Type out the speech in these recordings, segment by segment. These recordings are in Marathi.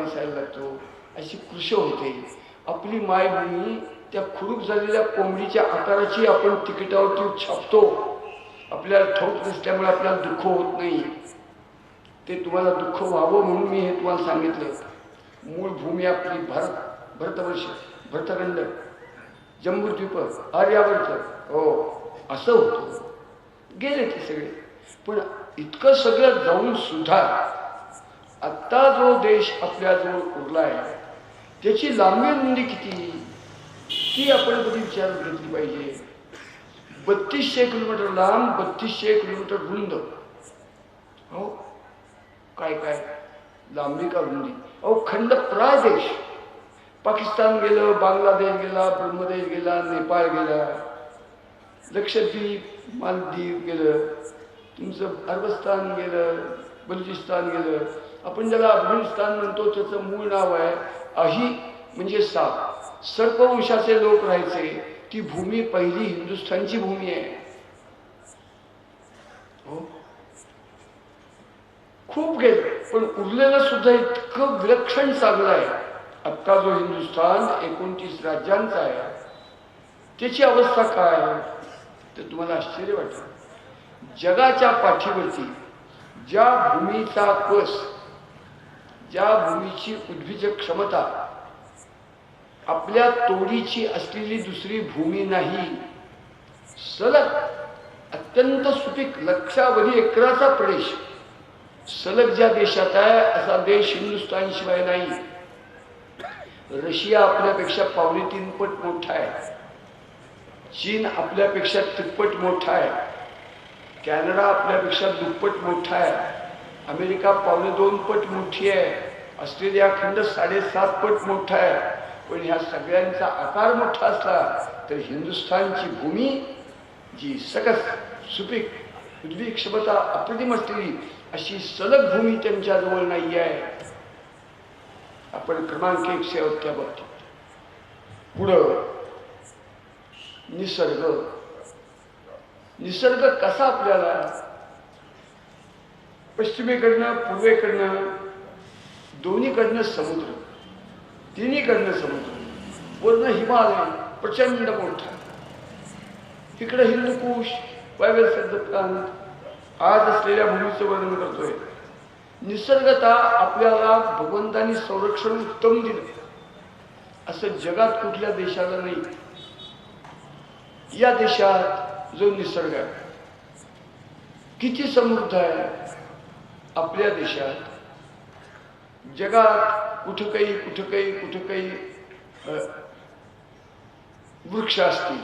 दिसायला लागतो, अशी कृश होते. आपली मायभूमी त्या खुरूक झालेल्या कोंबडीच्या आकाराची आपण तिकिटावरती छापतो. आपल्याला ठाऊक नसल्यामुळे आपल्याला दुःख होत नाही. ते तुम्हाला दुःख व्हावं म्हणून मी हे तुम्हाला सांगितलं. मूळ भूमी आपली भरतवर्ष, भरतखंड, जम्बूद्वीप, आर्यावर्त, हो असं होतं. गेले ते सगळे. पण इतकं सगळं जाऊन सुद्धा आत्ता जो देश आपल्याजवळ उरला आहे त्याची लांबी रुंदी किती, ती आपण कधी विचारात घेतली पाहिजे. 3200 किलोमीटर लांब, 3200 किलोमीटर रुंद. हो काय काय लांबी का रुंदी. अहो खंडप्राय देश. पाकिस्तान गेलं, बांगलादेश गेला, ब्रह्मदेश गेला, नेपाळ गेला, लक्षद्वीप, मालदीव गेलं, तुमचं अरबस्तान गेलं, बलुचिस्तान गेलं. आपण ज्याला अफगाणिस्तान म्हणतो त्याचं मूळ नाव आहे अही, म्हणजे साप. सर्पवंशाचे लोक राहायचे. ती भूमी पहिली हिंदुस्थानची भूमी आहे. हो खूप गेलं, पण उरलेलं सुद्धा इतकं विलक्षण चांगलं आहे. आत्ता जो हिंदुस्थान 29 राज्यांचा आहे त्याची अवस्था काय तर तुम्हाला आश्चर्य वाटेल. जगाच्या पाठीवरती ज्या भूमीचा कस, ज्या भूमीची उद्भिजक क्षमता आपल्या तोडीची असलेली दुसरी भूमी नाही. सलग अत्यंत सुपीक लक्षावधी एकराचा प्रदेश सलग ज्या देशात आहे असा देश हिंदुस्थान शिवाय नाही. रशिया आपल्यापेक्षा 3.25 पट मोठा आहे. चीन आपल्यापेक्षा 3 पट मोठा आहे. कॅनडा आपल्यापेक्षा 2 पट मोठा आहे. अमेरिका 2.25 पट मोठी आहे. ऑस्ट्रेलिया खंड 7.5 पट मोठा आहे. पण ह्या सगळ्यांचा आकार मोठा असला तर हिंदुस्थानची भूमी जी सकस सुपीक उद्भिजक क्षमता अप्रतिम असलेली अशी सलग भूमी त्यांच्याजवळ नाही आहे. आपण क्रमांक 1 शेवटच्या बाबतीत. पुढं निसर्ग. निसर्ग कसा आपल्याला पश्चिमेकडनं पूर्वेकडनं दोन्हीकडनं समुद्र, तिन्हीकडनं समुद्र, वरनं हिमालय प्रचंड मोठा, इकडं हिंदुकुश, वायव्य सरहद आज असलेल्या भूमीचं वर्णन करतोय. निसर्गता आपल्याला भगवंतांनी संरक्षण उत्तम दिलं असं जगात कुठल्या देशाला नाही. या देशात जो निसर्ग आहे किती समृद्ध आहे. आपल्या देशात जगात कुठं काही वृक्ष असतील.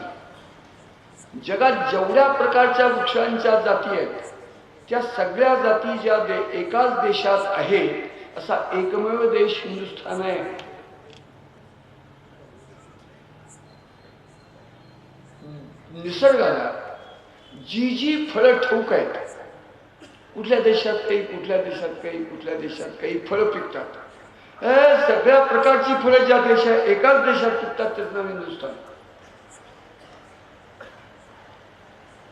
जगात जेवढ्या प्रकारच्या वृक्षांच्या जाती आहेत त्या सगळ्या जाती ज्या एकाच देशात आहेत असा एकमेव देश हिंदुस्थान आहे. निसर्गाला जी जी फळं ठाऊक आहेत, कुठल्या देशात काही, कुठल्या देशात काही, कुठल्या देशात काही फळं पिकतात. सगळ्या प्रकारची फळं ज्या देशात एकाच देशात पिकतात त्याचं नाव हिंदुस्थान.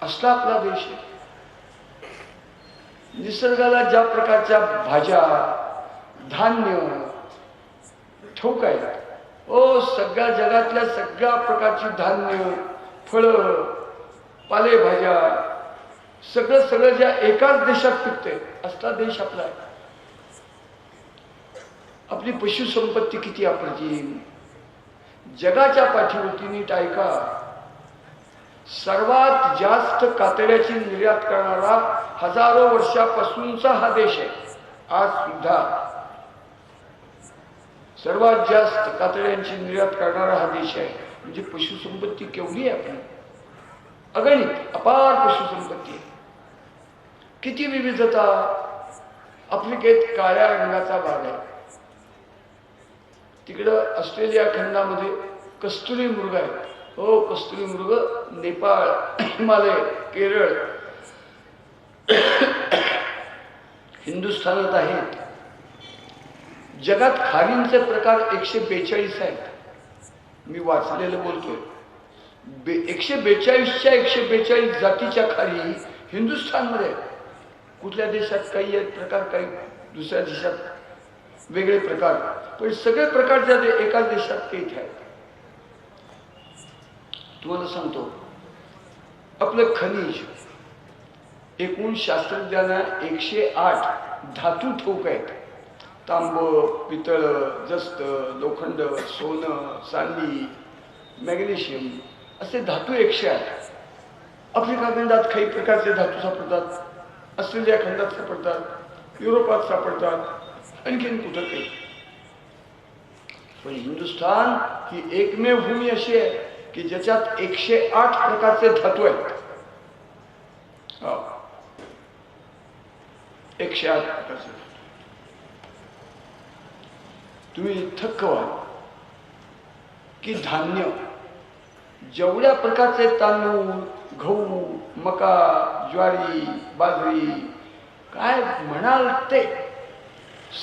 असला आपला देश आहे. निसर्गाला ज्या प्रकारच्या भाज्या, धान्य ठाऊक आहेत, ओ सगळ्या जगातल्या सगळ्या प्रकारची धान्य, फळं, पालेभाज्या सगळं ज्या एकाच देशात पिकते असला देश आपला आहे. आपली पशुसंपत्ती किती अप्रतिम. जगाच्या पाठीवरती नीट ऐका, सर्वात जास्त कातड्याची निर्यात करणारा हजारो वर्षापासूनचा हा देश आहे. आज सुद्धा सर्वात जास्त कातड्यांची निर्यात करणारा हा देश आहे. म्हणजे पशुसंपत्ती केवढी आहे आपली, अगणित अपार पशुसंपत्ती आहे. किती विविधता. आफ्रिकेत काळ्या रंगाचा भाग आहे. तिकडं ऑस्ट्रेलिया खंडामध्ये कस्तुरी मृग आहे. हो कस्तुरी मृग नेपाळ, हिमालय, केरळ, हिंदुस्थानात आहेत. जगात खारींचे प्रकार 142 आहेत. मी वाचलेलं बोलतोय. 142च्या 142 जातीच्या खारी हिंदुस्थानमध्ये. कुठल्या देशात काही आहेत प्रकार, काही दुसऱ्या देशात. वेगळे प्रकार, पण सगळे प्रकारच्या एकाच देशात ते इथे आहेत. तुम्हाला सांगतो, आपलं खनिज एकूण शास्त्रज्ञांना 108 धातू ठाऊक आहेत. तांब, पितळ, जस्त, लोखंड, सोनं, चांदी, मॅग्नेशियम असे धातू 108. आफ्रिका खंडात काही प्रकारचे धातू सापडतात, ऑस्ट्रेलिया खंडात सापडतात, युरोपात सापडतात, आणखीन कुठं काही. पण हिंदुस्थान ही एकमेव भूमी अशी आहे की ज्याच्यात 108 प्रकारचे धातू आहेत. 108 प्रकारचे. तुम्ही थक्क व्हाल की धान्य जेवढ्या प्रकारचे तांदूळ, गहू, मका, ज्वारी, बाजरी, काय म्हणाल ते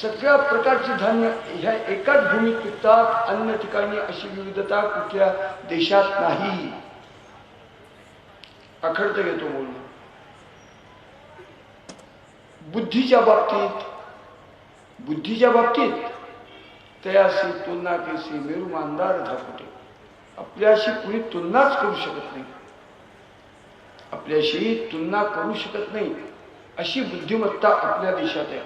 सगळ्या प्रकारचे धान्य ह्या एकाच भूमीत पिकतात. अन्य ठिकाणी अशी विविधता कुठल्या देशात नाही. अखडत घेतो बोलणं. बुद्धीच्या बाबतीत तयासी तुलना केसी मेरू मानदार धाकुटे. आपल्याशी कुणी तुलनाच करू शकत नाही, आपल्याशी तुलना करू शकत नाही अशी बुद्धिमत्ता आपल्या देशात आहे.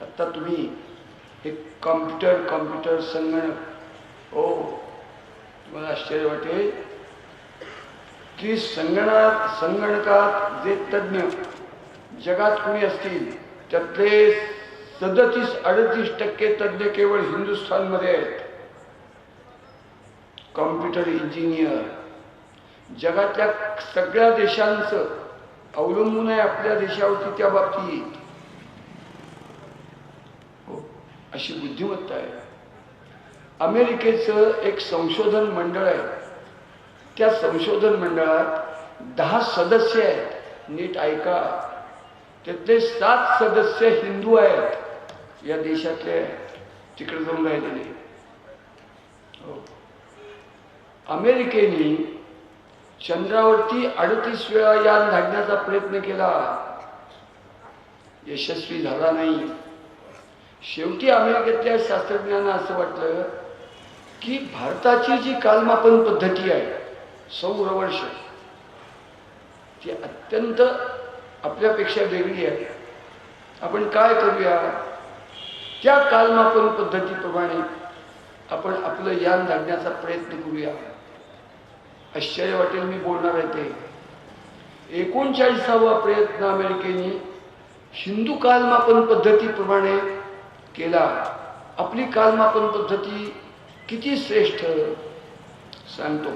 आता तुम्ही एक कॉम्प्युटर संगणक, हो तुम्हाला आश्चर्य वाटेल की संगणकात जे तज्ञ जगात कोणी असतील त्यातले 37-38% तज्ञ केवळ हिंदुस्थानमध्ये आहेत. कॉम्प्युटर इंजिनियर जगातल्या सगळ्या देशांचं अवलंबून आहे आपल्या देशावरती त्या बाबतीत. अशी बुद्धिमत्ता आहे. अमेरिकेचं एक संशोधन मंडळ आहे. त्या संशोधन मंडळात 10 सदस्य आहेत. नीट ऐका, त्यातले 7 सदस्य हिंदू आहेत. या देशातले तिकडे जाऊन राहिलेले. अमेरिकेने चंद्रावरती 38 वेळा यान धाडण्याचा प्रयत्न केला, यशस्वी झाला नाही. शेवटी अमेरिकेतल्या शास्त्रज्ञांना असं वाटलं की भारताची जी कालमापन पद्धती आहे सौरवर्ष, ती अत्यंत आपल्यापेक्षा वेगळी आहे. आपण काय करूया, त्या कालमापन पद्धतीप्रमाणे आपण आपलं यान धाडण्याचा प्रयत्न करूया. आश्चर्य वाटेल मी बोलणार आहे ते. 39वा प्रयत्न अमेरिकेने हिंदू कालमापन पद्धतीप्रमाणे केला. आपली कालमापन पद्धती किती श्रेष्ठ सांगतो.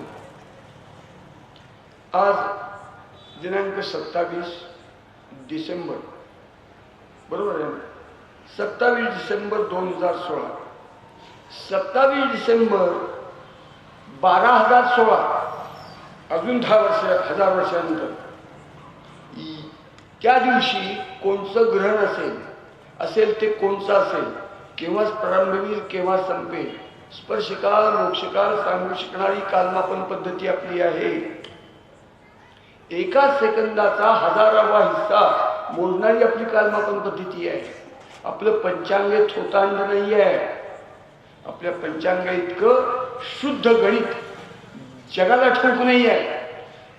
आज दिनांक 27 डिसेंबर, बरोबर आहे, 27 डिसेंबर 2016. 27 डिसेंबर 12,016, अजून 10,000 वर्षानंतर त्या दिवशी कोणचं ग्रहण असेल ते कोणचं असेल, केव्हाच प्रारंभ होईल केव्हा संपेल, स्पर्शकाल मोक्षकाल सांगू शकणारी कालमापन पद्धती आपली आहे. एका सेकंदाचा 1000वा हिस्सा मोजणारी आपली कालमापन पद्धती आहे. आपलं पंचांग थोतांड नाही आहे. आपल्या पंचांगा इतकं शुद्ध गणित जगाला ठाऊक नाही आहे.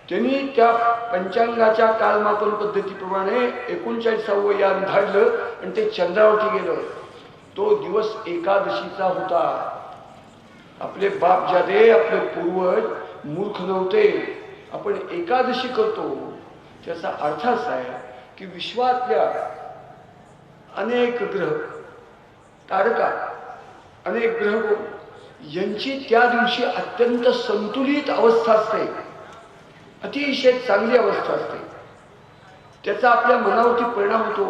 त्यांनी त्या पंचांगाच्या कालमापन पद्धतीप्रमाणे 39वे यान धाडलं आणि ते चंद्रावरती गेलं. तो दिवस एकादशीचा होता. आपले बाप जादे, आपले पूर्वज मूर्ख नव्हते. आपण एकादशी करतो त्याचा अर्थ असा आहे की विश्वातल्या अनेक ग्रह, तारका, अनेक ग्रह यांची त्या दिवशी अत्यंत संतुलित अवस्था असते, अतिशय चांगली अवस्था असते. त्याचा आपल्या मनावरती परिणाम होतो.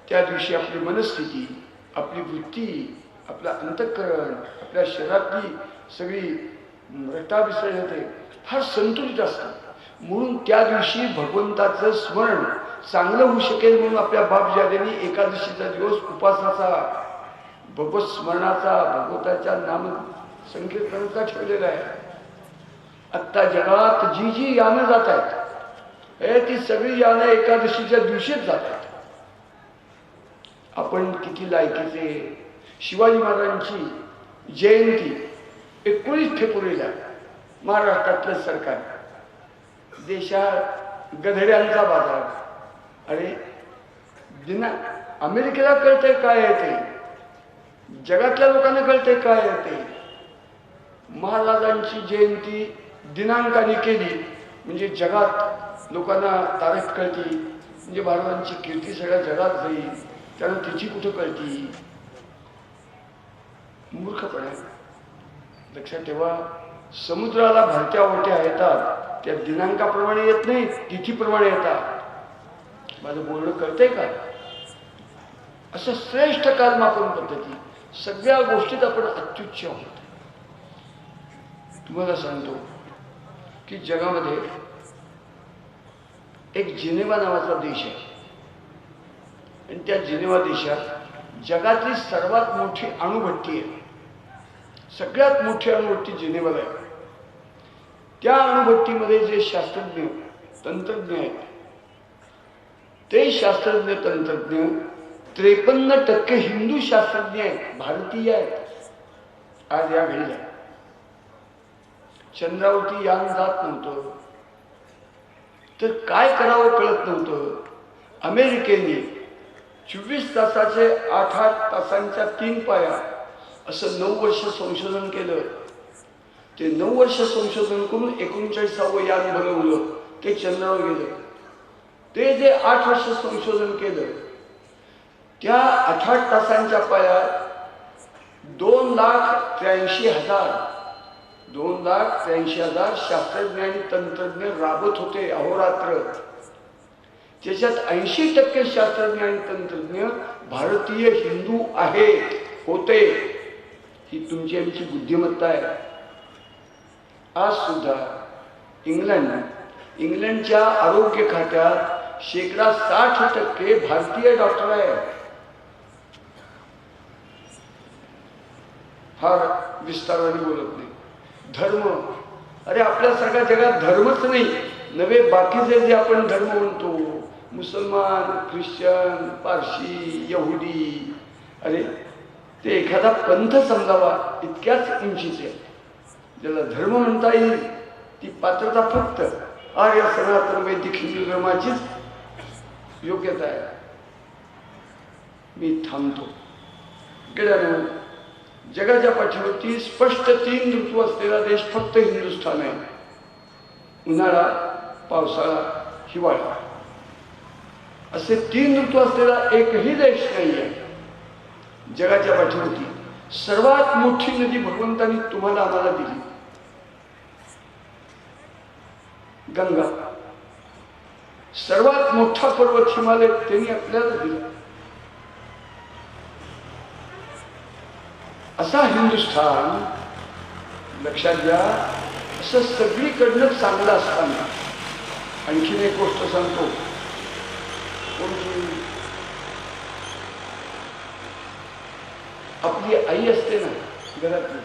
त्या दिवशी आपली मनस्थिती, आपली वृत्ती, आपलं अंतःकरण, आपल्या शरीरातली सगळी रटाविसळ फार संतुलित असतं. म्हणून त्या दिवशी भगवंताचं स्मरण चांगलं होऊ शकेल म्हणून आपल्या बापजाद्यांनी एकादशीचा दिवस उपासाचा, भगवत स्मरणाचा, भगवताच्या नाम संकीर्तनाचा ठेवलेला आहे. आत्ता जगात जी जी यानं जात आहेत ती सगळी यानं एकादशीच्या दिवशीच जात आहेत. आपण किती लायकीचे. शिवाजी महाराजांची जयंती 19 फेब्रुवारीला महाराष्ट्रातलं सरकार, देशात गधड्यांचा बाजार. अरे दिना अमेरिकेला कळतंय काय आहे ते, जगातल्या लोकांना कळतंय काय आहे ते. महाराजांची जयंती दिनांकाने केली म्हणजे जगात लोकांना तारीख कळती, म्हणजे महाराजांची कीर्ती सगळ्या जगात जाईल. त्यानं तिची कुठं कळती. मूर्खपणे लक्षात ठेवा, समुद्राला भरत्या ओट्या येतात त्या दिनांकाप्रमाणे येत नाही, तिथीप्रमाणे येतात. माझं बोलणं कळतंय का. असं श्रेष्ठ कालमापन पद्धती सगळ्या गोष्टीत आपण अत्युच्च आहोत. तुम्हाला सांगतो की जगामध्ये एक जिनेवा नावाचा देश आहे आणि त्या जिनेवा देशात जगातली सर्वात मोठी अणुभट्टी आहे. सगळ्यात मोठी अणुभट्टी जिनेवाला आहे. त्या अणुभट्टीमध्ये जे शास्त्रज्ञ तंत्रज्ञ आहेत ते शास्त्रज्ञ तंत्रज्ञ 53% हिंदू शास्त्रज्ञ आहेत, भारतीय आहेत. आज या घडीला चंद्रावरती यान जात नव्हतं तर काय करावं कळत नव्हतं. अमेरिकेने 24 तासाचे 8-8 तासांच्या 3 पाया असं 9 वर्ष संशोधन केलं. ते 9 वर्ष संशोधन करून 39वं यान बनवलं, ते चंद्रावर गेलं. ते जे 8 वर्ष संशोधन केलं त्या 8-8 तासांच्या पायात 2,83,000 शास्त्रज्ञ आणि तंत्रज्ञ राबत होते अहोरात्र. त्याच्यात 80% शास्त्रज्ञ आणि तंत्रज्ञ भारतीय हिंदू आहेत होते. ही तुमची आमची बुद्धिमत्ता आहे. आज सुद्धा इंग्लंडच्या आरोग्य खात्यात 60% भारतीय डॉक्टर आहेत. फार विस्ताराने बोलत नाही. धर्म, अरे आपल्यासारख्या जगात धर्मच नाही, नवे बाकीचे जे आपण धर्म म्हणतो, मुसलमान, ख्रिश्चन, पारशी, यहुदी, अरे ते एखादा पंथ समजावा इतक्याच उंचीचे. ज्याला धर्म म्हणता येईल ती पात्रता फक्त आर्य सनातन वैदिक हिंदू धर्माचीच योग्यता आहे. मी थांबतो. गेल्यानं जगाच्या पाठीवरती स्पष्ट 3 ऋतू असलेला देश फक्त हिंदुस्थान आहे. उन्हाळा, पावसाळा, हिवाळा असे 3 ऋतू असलेला एकही देश नाही आहे जगाच्या पाठीवरती. सर्वात मोठी नदी भगवंतांनी तुम्हाला आम्हाला दिली, गंगा. सर्वात मोठा पर्वत हिमालय त्यांनी आपल्याला दिला. असा हिंदुस्थान लक्षात घ्या. असं सगळीकडनं चांगलं असताना आणखीन एक गोष्ट सांगतो. आपली आई असते ना घरातली,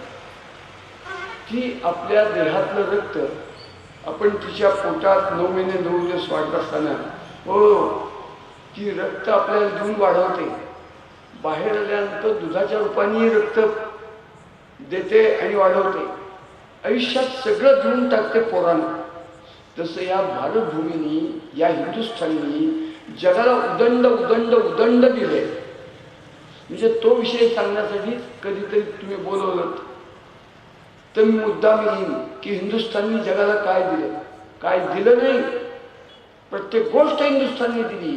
ती आपल्या देहातलं रक्त आपण तिच्या पोटात 9 महिने 9 दिवस वाढत असताना ती रक्त आपल्याला देऊन वाढवते. बाहेर आल्यानंतर दुधाच्या रूपाने रक्त देते आणि वाढवते. आयुष्यात सगळं देऊन टाकते पोरांना. तसं या भारतभूमीनी, या हिंदुस्थाननी जगाला उदंड उदंड उदंड दिले. म्हणजे तो विषय सांगण्यासाठी कधीतरी तुम्ही बोलवलं तर मी मुद्दाम येईन की हिंदुस्थाननी जगाला काय दिलं. काय दिलं नाही, प्रत्येक गोष्ट हिंदुस्थाननी दिली,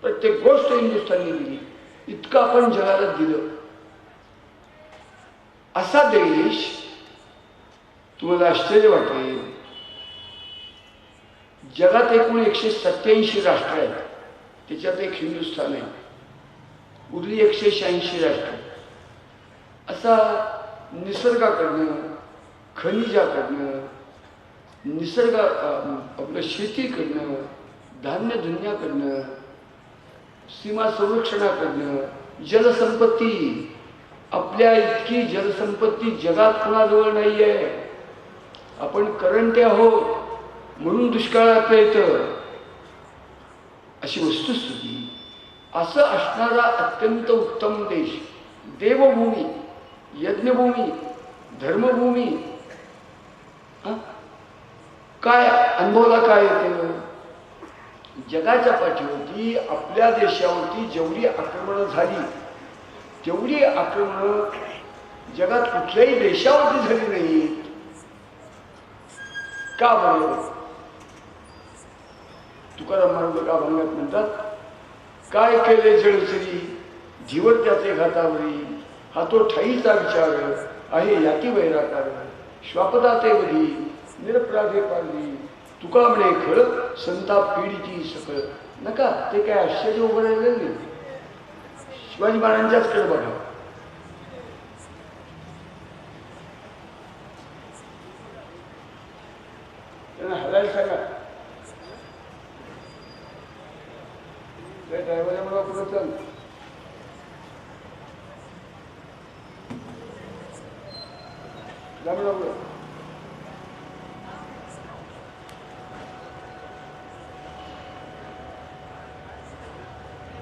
प्रत्येक गोष्ट हिंदुस्थाननी दिली. इतकं आपण जगाला दिलं. असा देश, तुम्हाला आश्चर्य वाटेल, जगात एकूण 187 राष्ट्र आहेत, त्याच्यात एक हिंदुस्थान आहे. उरली 186 राष्ट्र. असा निसर्गाकडनं, खनिजाकडनं, आपलं शेतीकडनं, धान्यधुन्याकडनं, सीमा संरक्षणाकडनं, जलसंपत्ती, आपल्या इतकी जलसंपत्ती जगात कुणाजवळ नाही आहे. आपण करंटे आहोत म्हणून दुष्काळ आपल्या येतं. अशी वस्तुस्थिती असं असणारा अत्यंत उत्तम देश, देवभूमी, यज्ञभूमी, धर्मभूमी, काय अनुभवला काय येतं? जगाच्या पाठीवरती आपल्या देशावरती जेवढी आक्रमणं झाली तेवढी आक्रमणं जगात कुठल्याही देशावरती झाली नाहीत. का बरं? तुकाराम महाराज का भंगात म्हणतात, काय केले जळसरी जीवन त्याचे घातावरी, हा तो ठाईचा विचार आहे याती वैराकार, श्वापदा ते वधी निरपराधे पारली, तुका म्हणे खळ संताप पीडीची सकळ. नका ते काय आश्चर्य उभं राहिलेलं नाही. शिवाजी महाराजांच्याच कडे बघा. त्यांना हलायला सांगा. ड्रायव्हर मला पुढे चल.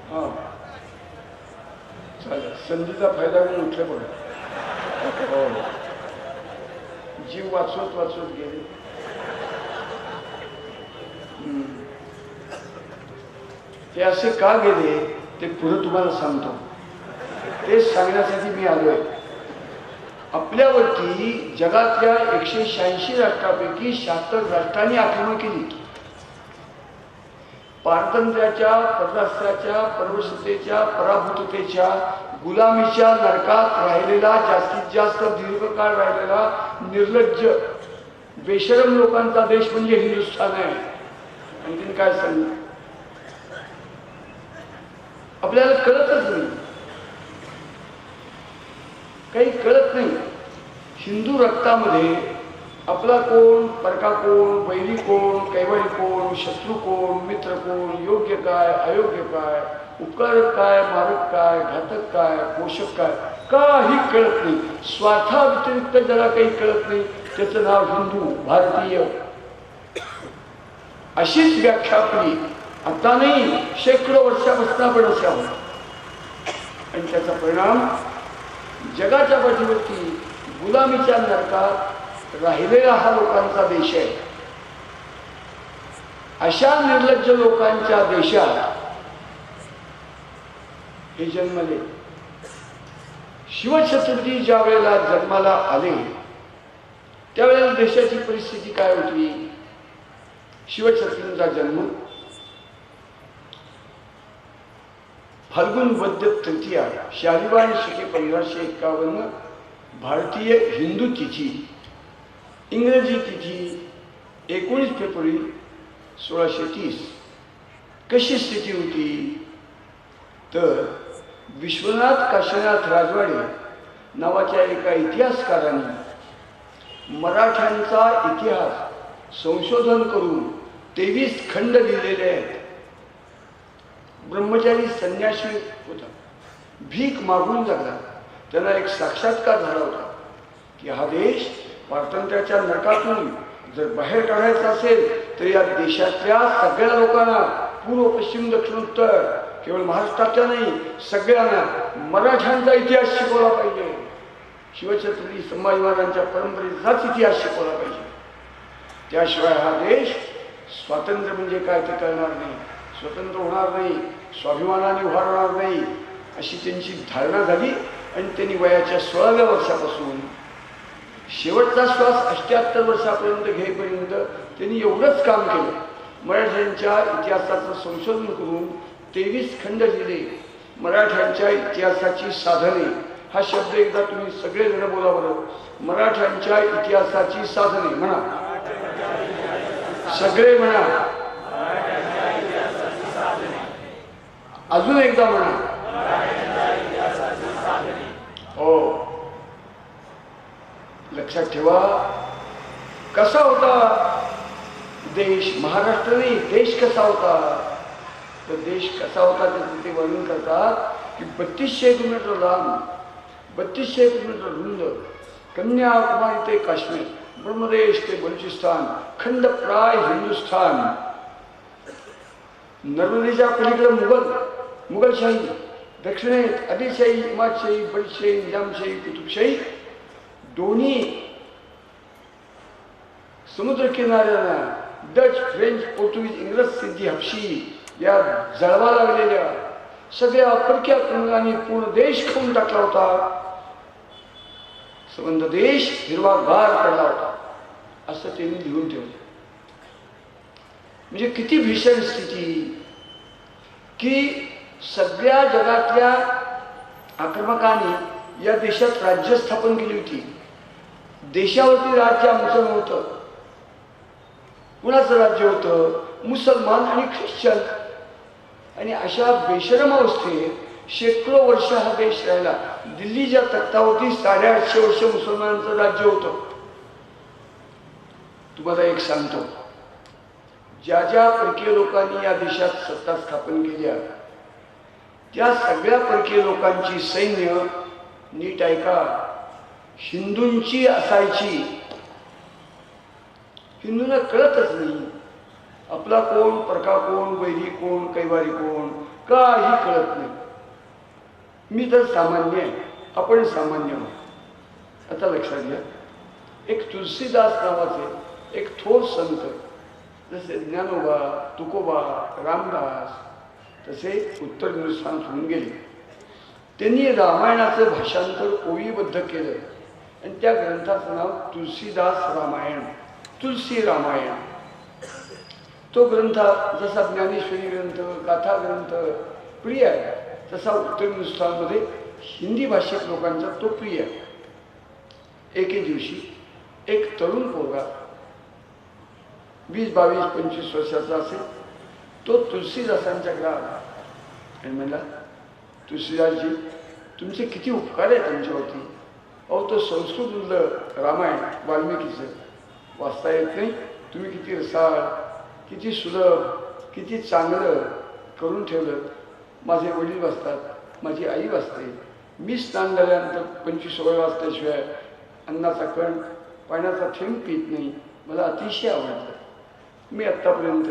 हा चालेल. संधीचा फायदा म्हणून उठले बघा. हो, जीव वाचवत वाचवत गेले. ते असे का गेले ते पुढे तुम्हाला सांगतो. तेच सांगण्यासाठी मी आलोय. आपल्यावरती जगातल्या 186 राष्ट्रापैकी 76 राष्ट्रांनी आक्रमण केली. पारतंत्र्याच्या, परराष्ट्राच्या, परवशतेच्या, पराभूततेच्या, गुलामीच्या नरकात राहिलेला, जास्तीत जास्त दीर्घकाळ राहिलेला निर्लज्ज बेशरम लोकांचा देश म्हणजे हिंदुस्थान आहे. आणखीन काय सांगू? आपल्याला कळतच नाही, काही कळत नाही. हिंदू रक्तामध्ये आपला कोण, परका कोण, वैरी कोण, कैवारी कोण, शत्रू कोण, मित्र कोण, योग्य काय, अयोग्य काय, उपकारक काय, मारक काय, घातक काय, पोषक काय, काही कळत नाही. स्वार्थाव्यतिरिक्त ज्याला काही कळत नाही त्याचं नाव हिंदू, भारतीय. अशीच व्याख्या आपली आता नाही, शेकडो वर्षापासून आपण असावं. आणि त्याचा परिणाम जगाच्या पाठीवरती गुलामीच्या नरकात राहिलेला हा लोकांचा देश आहे. अशा निर्लज्ज लोकांच्या देशात हे जन्मले. शिवछत्रपती ज्या वेळेला जन्माला आले त्यावेळेला देशाची परिस्थिती काय होती? शिवछत्रपतींचा जन्म फाल्गुन वद्य तृतीया शालिवान शके 1551 भारतीय हिंदू तिथी, इंग्रजी तिथी 19 फेब्रुवारी 1630. कशी स्थिती होती तर विश्वनाथ काशीनाथ राजवाडे नावाच्या एका इतिहासकाराने मराठ्यांचा इतिहास संशोधन करून 23 खंड लिहिलेले आहेत. ब्रह्मचारी संन्यासी होता, भीक मागून जगला. त्यांना एक साक्षात्कार झाला होता की हा देश पारतंत्र्याच्या नरकातून जर बाहेर काढायचा असेल तर या देशातल्या सगळ्या लोकांना, पूर्व पश्चिम दक्षिण उत्तर, केवळ महाराष्ट्रातल्या नाही सगळ्यांना मराठ्यांचा इतिहास शिकवला पाहिजे. शिवछत्रपती संभाजी महाराजांच्या परंपरेचाच इतिहास शिकवला पाहिजे. त्याशिवाय हा देश स्वातंत्र्य म्हणजे काय ते कळणार नाही, स्वतंत्र होणार नाही, स्वाभिमानाने उभारणार नाही, अशी त्यांची धारणा झाली. आणि त्यांनी वयाच्या 16व्या वर्षापासून शेवटचा श्वास 78 वर्षापर्यंत घेईपर्यंत त्यांनी एवढंच काम केलं. मराठ्यांच्या इतिहासाचं संशोधन करून 23 खंड लिहिले. मराठ्यांच्या इतिहासाची साधने हा शब्द एकदा तुम्ही सगळेजण बोला बरं. मराठ्यांच्या इतिहासाची साधने म्हणा, सगळे म्हणा, अजून एकदा म्हणा. हो, लक्षात ठेवा. कसा होता देश? महाराष्ट्र नाही, देश कसा होता? तर देश कसा होता त्याचं ते वर्णन करतात की 3200 किलोमीटर लांब, 3200 किलोमीटर रुंद, कन्याकुमारी ते काश्मीर, ब्रह्मदेश ते बलुचिस्तान, खंडप्राय हिंदुस्थान, नर्मदेच्या पलीकडे मुघल मुघलशाही, दक्षिणेत आदिलशाही, इमादशाही, बडशाही, निजामशाही, कुतुबशाही, दोन्ही समुद्र किनाऱ्याला डच, फ्रेंच, पोर्तुगीज, इंग्रज, सिद्धी, हबशी या जळवा लागलेल्या सगळ्या परक्या कुंगाने पूर्ण देश खाऊन टाकला होता. संबंध देश हिरवागार पडला होता असं त्यांनी लिहून ठेवलं. म्हणजे किती भीषण स्थिती की सगळ्या जगातल्या आक्रमकांनी या देशात राज्य स्थापन केली होती. देशावरती राज्य आमचं नव्हतं. कुणाचं राज्य होतं? मुसलमान आणि ख्रिश्चन. आणि अशा बेशरम अवस्थेत शेकडो वर्ष हा देश राहिला. दिल्लीच्या तख्तावरती 850 वर्ष मुसलमानांचं राज्य होतं. तुम्हाला एक सांगतो, ज्या ज्या परकीय लोकांनी या देशात सत्ता स्थापन केल्या त्या सगळ्या परकीय लोकांची सैन्य, नीट ऐका, हिंदूंची असायची. हिंदूंना कळतच नाही आपला कोण, परका कोण, वैरी कोण, कैवारी कोण, काही कळत नाही. मी तर सामान्य आहे, आपण सामान्य आहोत. आता लक्षात घ्या, एक तुलसीदास नावाचे एक थोर संत, जसे ज्ञानोबा, तुकोबा, रामदास, तसे उत्तर हिंदुस्थान होऊन गेले. त्यांनी रामायणाचं भाषांतर ओळीबद्ध केलं आणि त्या ग्रंथाचं नाव तुलसीदास रामायण, तुलसी रामायण. तो ग्रंथ जसा ज्ञानेश्वरी ग्रंथ, गाथा ग्रंथ प्रिय आहे, तसा उत्तर हिंदुस्थानमध्ये हिंदी भाषिक लोकांचा तो प्रिय आहे. एके दिवशी एक तरुण पोरगा 20, 22, 25 वर्षाचा असेल, तो तुलसीदासांच्याकडे आला आणि म्हणला, तुलसीदासजी, तुमचे किती उपकार आहेत आमच्यावरती. अहो, तो संस्कृतमधलं रामायण वाल्मिकीचं वाचता येत नाही, तुम्ही किती रसाळ, किती सुलभ, किती चांगलं करून ठेवलं. माझे वडील वाचतात, माझी आई वाचते, मी स्नान झाल्यानंतर 25 वेळ वाचल्याशिवाय अन्नाचा कण, पाण्याचा थेंब पित नाही. मला अतिशय आवडतं. मी आत्तापर्यंत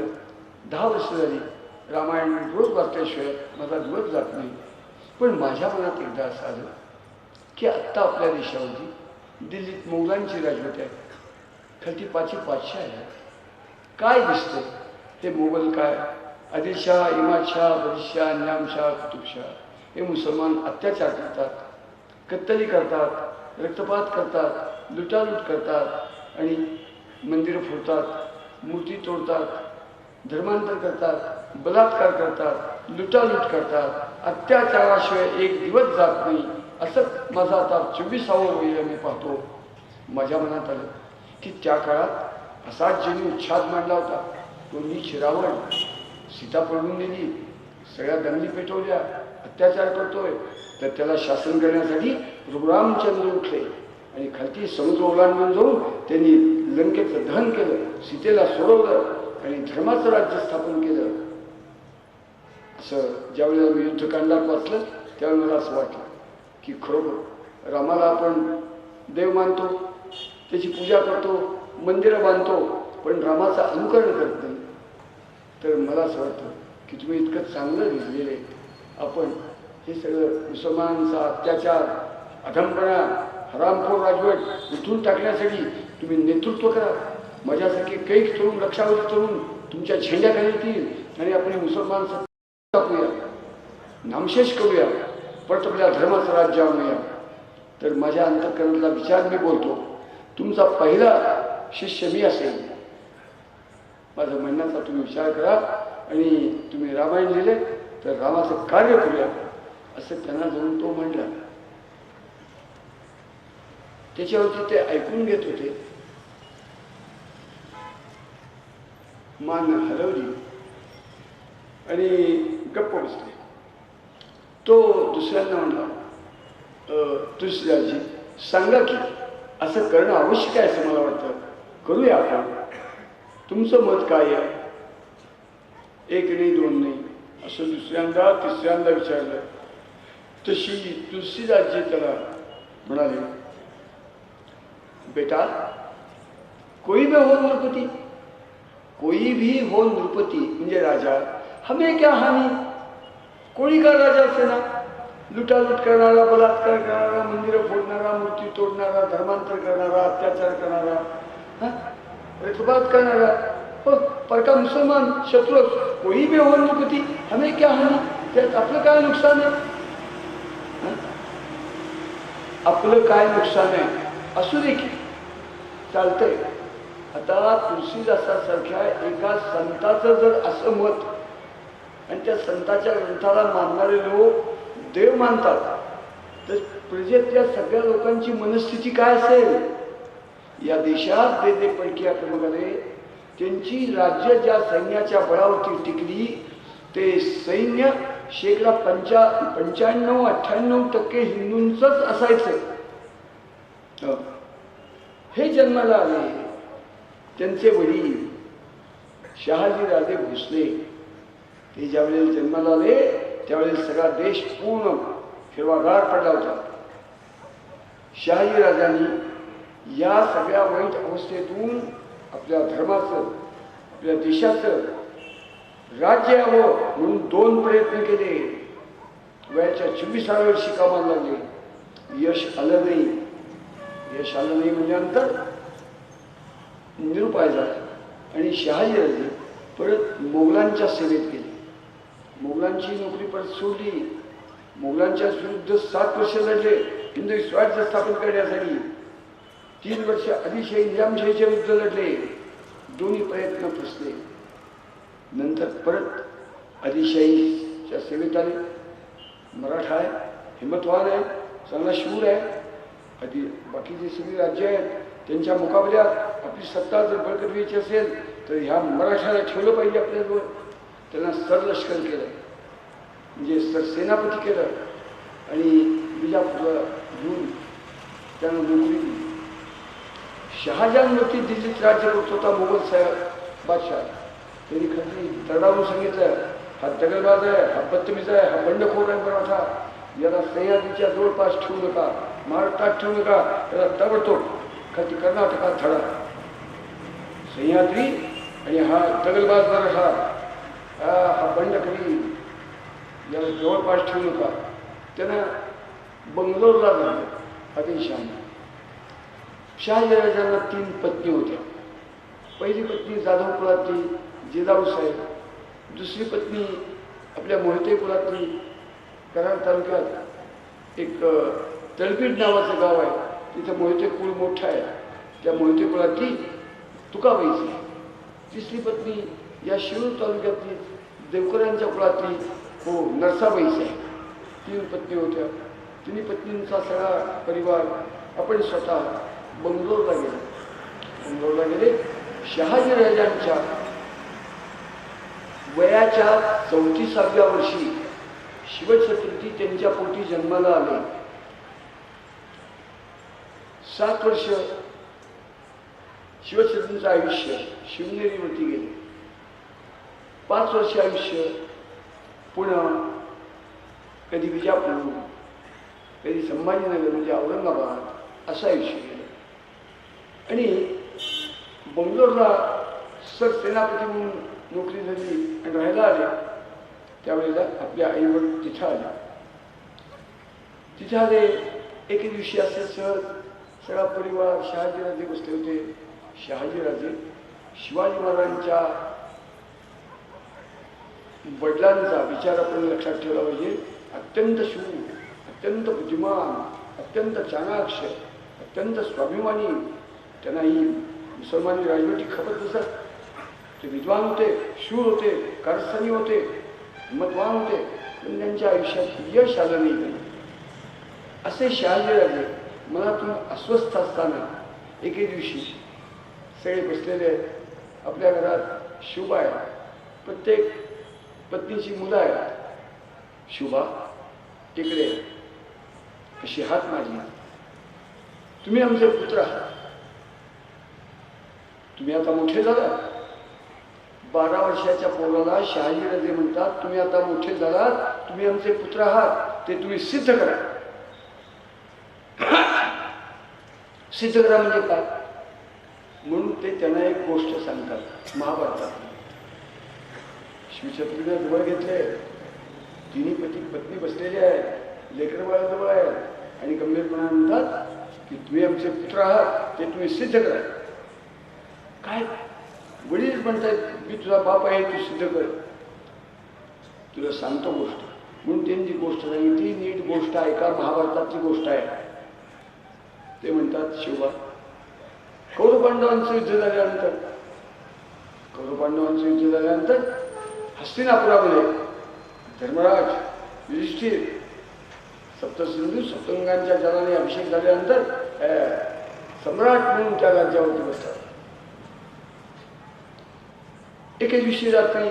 10 वर्ष झाली रामायण रोज वाचल्याशिवाय माझा दिवस जात नाही. पण माझ्या मनात एकदा असं आलं की आत्ता आपल्या देशावरती दिल्लीत मोगलांची राजवट आहे, खालती 5 पातशाह आहेत. काय दिसतं हे मोगल काय, आदिलशाह, इमादशाह, बडशाह, निजामशाह, कुतुबशाह, हे मुसलमान अत्याचार करतात, कत्तली करतात, रक्तपात करतात, लुटालूट करतात आणि मंदिरं फोडतात, मूर्ती तोडतात, धर्मांतर करतात, बलात्कार करतात, लुटालूट करतात, अत्याचाराशिवाय एक दिवस जात नाही. असं माझा आता 24वा वय मी पाहतो. माझ्या मनात आलं की त्या काळात असाच ज्यांनी उच्छाद मांडला होता तो नीच रावण, सीता पळून गेली, सगळ्या दंगली पेटवल्या, अत्याचार करतोय, तर त्याला शासन करण्यासाठी रघुरामचंद्र उठले आणि खालती समुद्र ओलांडून जाऊन त्यांनी लंकेचं दहन केलं, सीतेला सोडवलं आणि धर्माचं राज्य स्थापन केलं. असं ज्यावेळेला मी युद्धकांडात वाचलं त्यावेळी मला असं वाटलं की खरोखर रामाला आपण देव मानतो, त्याची पूजा करतो, मंदिरं बांधतो, पण रामाचं अनुकरण करत नाही. तर मला असं वाटतं की तुम्ही इतकं चांगलं लिहिलेलं आहे. आपण हे सगळं मुसलमानांचा अत्याचार, अधमपणा, हरामखोर राजवट उठून टाकण्यासाठी तुम्ही नेतृत्व करा. माझ्यासारखे कैक तरुण, लक्षावधी तरुण तुमच्या झेंड्याखाली येतील आणि आपण मुसलमान टाकूया, नामशेष करूया, परत आपल्या धर्माचं राज्य आणूया. तर माझ्या अंतःकरणातला विचार मी बोलतो. तुमचा पहिला शिष्य मी असेल. माझं म्हणण्याचा तुम्ही विचार करा आणि तुम्ही रामायण लिहिले तर रामाचं कार्य करूया असं त्यांना जाऊन तो म्हणला. त्याच्यावरती ते ऐकून घेत होते. मान हलवली आणि गप्प बसले. तो दुसऱ्यांना म्हणला, तुलसीदासजी सांगा की असं करणं आवश्यक आहे असं मला वाटतं, करूया आपण, तुमचं मत काय आहे. एक नाही, दोन नाही, असं दुसऱ्यांदा तिसऱ्यांदा विचारलं. तशी तुलसीदासजी त्याला म्हणाले, बेटा कोई भी हो नृपति, कोई भी हो नृपति म्हणजे राजा, हमें क्या हानी. कोणी का राजा असे ना, लुटालूट करणारा, बलात्कार करणारा, मंदिरं फोडणारा, मूर्ती तोडणारा, धर्मांतर करणारा, अत्याचार करणारा, रथपात करणारा, पर का मुसलमान शत्रु कोई भी हो नुकती, हमें क्या हानी, त्यात आपलं काय नुकसान आहे? आपलं काय नुकसान आहे असू दे की चालतंय. आता तुलसीदासासारख्या एका संताचं जर असं मत, आणि त्या संताच्या ग्रंथाला मानणारे लोक देव मानतात, तर प्रजेतल्या सगळ्या लोकांची मनस्थिती काय असेल? या देशात जे जे परकीय आक्रमकाने त्यांची राज्य ज्या सैन्याच्या बळावरती टिकली, ते सैन्य 95-98% हिंदूंचंच असायचं. हे जन्माला आले. त्यांचे वडील शहाजी राजे भोसले, ते ज्यावेळेला जन्माला आले त्यावेळेला सगळा देश पूर्ण हिरवागार पडला होता. शहाजी राजांनी या सगळ्या वाईट अवस्थेतून आपल्या धर्माचं, आपल्या देशाचं राज्य यावं म्हणून 2 प्रयत्न केले. वयाच्या 24व्या वर्षी कामाला लागले. यश आलं नाही. यश आलं नाही म्हणल्यानंतर निरुपाय झाला आणि शहाजी राजे परत मोगलांच्या सेवेत गेले. मोगलांची नोकरी परत सोडली. मोगलांच्या विरुद्ध 7 वर्ष लढले. हिंदवी स्वराज्य स्थापन करण्यासाठी 3 वर्ष आदिलशाही निजामशाहीच्या विरुद्ध लढले. दोन्ही प्रयत्न फसले. नंतर परत आदिलशाहीच्या सेवेत आले. मराठा आहे, हिंमतवान आहे, चांगला शूर आहे. बाकीचे सगळी राज्य आहेत त्यांच्या मुकाबल्यात आपली सत्ता जर बळकटवायची असेल तर ह्या मराठ्याला ठेवलं पाहिजे आपल्याजवळ. त्यांना सरलष्कर केलं, म्हणजे सरसेनापती केलं आणि बिजापूरला घेऊन त्यांना नोकरी दिली. शहाजहानवरती दिल्लीत राज्य करत होता मोगल बादशाह. त्यांनी खाली तडावून सांगितलं, हा दगलबाज आहे, हा बदतमीज आहे, हा बंडखोर आहे मराठा, याला सह्याद्रीच्या जवळपास ठेवू नका, महाराष्ट्रात ठेवू नका, याला ताबडतोब खाली कर्नाटकात धडा. सह्याद्री आणि हा दगलबाज मराठा, हा बंडखोरी, याला जवळपास ठेवू नका. त्यानं बंगलोरला झालं आदिलशहाने. शहाजीराजांना 3 पत्नी होत्या. पहिली पत्नी जाधव कुळातली जिजाऊसाहेब, दुसरी पत्नी आपल्या मोहिते कुळातली, कराड तालुक्यात एक तळपीड नावाचं गाव आहे, तिथं मोहिते कुळ मोठं आहे, त्या मोहिते कुळातली तुकाबाईची. तिसरी पत्नी या शिरूर तालुक्यातली देवकरांच्या कुळातली नरसाबाईची आहे. 3 पत्नी होत्या. 3 पत्नींचा सगळा परिवार आपण स्वतः बंगलोरला गेले. बंगलोरला गेले. शहाजीराजांच्या वयाच्या 34व्या वर्षी शिवछत्रपती त्यांच्या पोटी जन्माला आले. 7 वर्ष शिवछत्रपतींचं आयुष्य शिवनेरीवरती गेले. 5 वर्ष आयुष्य पुणे, कधी विजापूर, कधी संभाजीनगर म्हणजे औरंगाबाद असं आयुष्य गेलं. आणि बंगलोरला सरसेनापती म्हणून नोकरी झाली आणि राहायला आले. त्यावेळेला आपल्या आईवर तिथं आले. तिथं आले. एके दिवशी असे सगळा परिवार शहाजीराजे बसले होते. शहाजीराजे शिवाजी महाराजांच्या वडिलांचा विचार आपण लक्षात ठेवला पाहिजे. अत्यंत शूर, अत्यंत बुद्धिमान, अत्यंत चाणाक्ष, अत्यंत स्वाभिमानी. त्यांना ही मुसलमानी राजवटी खपत नसत. ते विद्वान होते, शूर होते, कारस्थानी होते, हिंमतवान होते, पण त्यांच्या आयुष्यात यश आलं नाही. असे शहाजीराजे मनातून अस्वस्थ असताना एके दिवशी सगळे बसलेले आहेत. आपल्या घरात शुभा आहे, प्रत्येक पत्नीची मुलं आहेत. शुभा इकडे अशी हात मारली, तुम्ही आमचे पुत्र आहात, तुम्ही आता मोठे झालात. 12 वर्षाच्या पोराला शहाजीराजे म्हणतात, तुम्ही आता मोठे झालात, तुम्ही आमचे पुत्र आहात, ते तुम्ही सिद्ध करा. सिद्ध करा म्हणजे काय? म्हणून ते त्यांना एक गोष्ट सांगतात महाभारतात. शिवछत्रपतीला जवळ घेतले. तिन्ही पती पत्नी बसलेले आहेत, लेकरं बाळाजवळ आहेत आणि गंभीरपणा म्हणतात की तुम्ही आमचे पुत्र आहात, ते तुम्ही सिद्ध करा. काय वडील म्हणतात मी तुझा बाप आहे, तू सिद्ध कर. तुला सांगतो गोष्ट म्हणून त्यांनी जी गोष्ट सांगितली नीट गोष्ट ऐका, महाभारतातली गोष्ट आहे. ते म्हणतात शिवबा कौरव पांडवांचं युद्ध झाल्यानंतर हस्तिनापुरामध्ये धर्मराज युधिष्ठिर सप्तसिंधू सप्तगंगांच्या जलाने अभिषेक झाल्यानंतर सम्राट म्हणून त्या राज्यावरती बसतात. एके दिवशी रात्री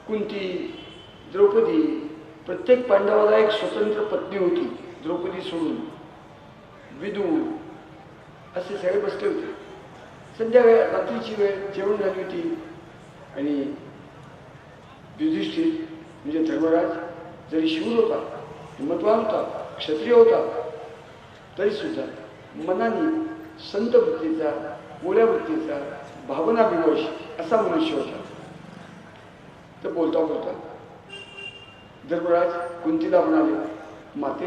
कुंती, द्रौपदी, प्रत्येक पांडवाला एक स्वतंत्र पत्नी होती. द्रौपदी सोडून विदूर असे सगळे बसले होते. संध्याकाळी रात्रीची वेळ, जेवण झाली होती आणि युधिष्ठिर म्हणजे धर्मराज जरी शूर होता, हिंमतवान होता, क्षत्रिय होता, तरी सुद्धा मनाने संत वृत्तीचा, बोल्या वृत्तीचा, भावनाविवश असा मनुष्य होता. तर बोलता बोलता धर्मराज कुंतीला म्हणाले, माते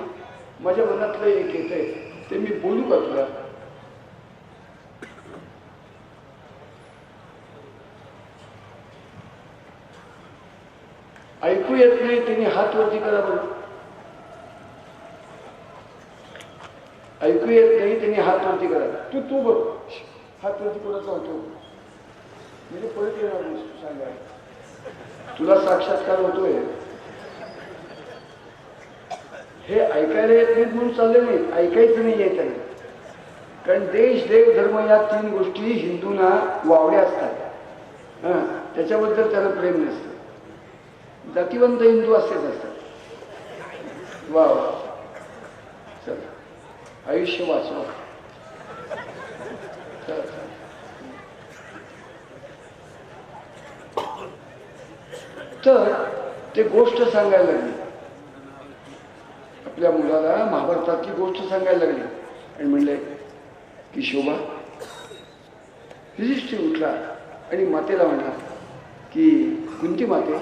माझ्या मनातलं एक येतंय ते मी बोलू का तुला? ऐकू येत नाही त्यांनी हात वरती करा बरं. ऐकू येत नाही त्यांनी हात वरती करा. तू बघ हात वरती कोणाचा होतो म्हणजे परत येणार नाही. तू सांगा तुला साक्षात्कार होतोय. हे ऐकायला येत नाहीत म्हणून चालले नाही, ऐकायचं नाही आहे त्यांना. कारण देश, देव, धर्म या तीन गोष्टी हिंदूंना वावड्या असतात. त्याच्याबद्दल त्याला प्रेम नसतं. जातीवंत हिंदू असेच असतात. वा वा चला आयुष्य वाचवा. तर ते गोष्ट सांगायला लागली. आपल्या मुलाला महाभारतातली गोष्ट सांगायला लागली आणि म्हणले की शोभा. युधिष्ठिर उठला आणि मातेला म्हणला की कुंती माते,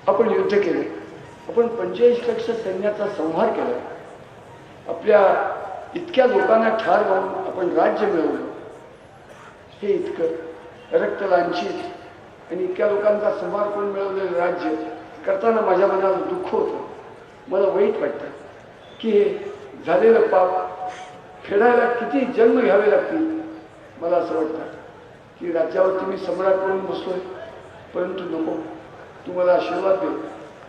आपण युद्ध केले, आपण 45 लक्ष सैन्याचा संहार केला, आपल्या इतक्या लोकांना ठार मारून आपण राज्य मिळवलं. हे इतकं रक्तलांछित आणि इतक्या लोकांचा संहार करून मिळवलेलं राज्य करताना माझ्या मनाला दुःख होतं. मला वाईट वाटतं की हे झालेलं पाप फेडायला किती जन्म घ्यावे लागतील. मला असं वाटतं की राज्यावरती मी सम्राट म्हणून बसतोय, परंतु नको, तू मला आशीर्वाद दे.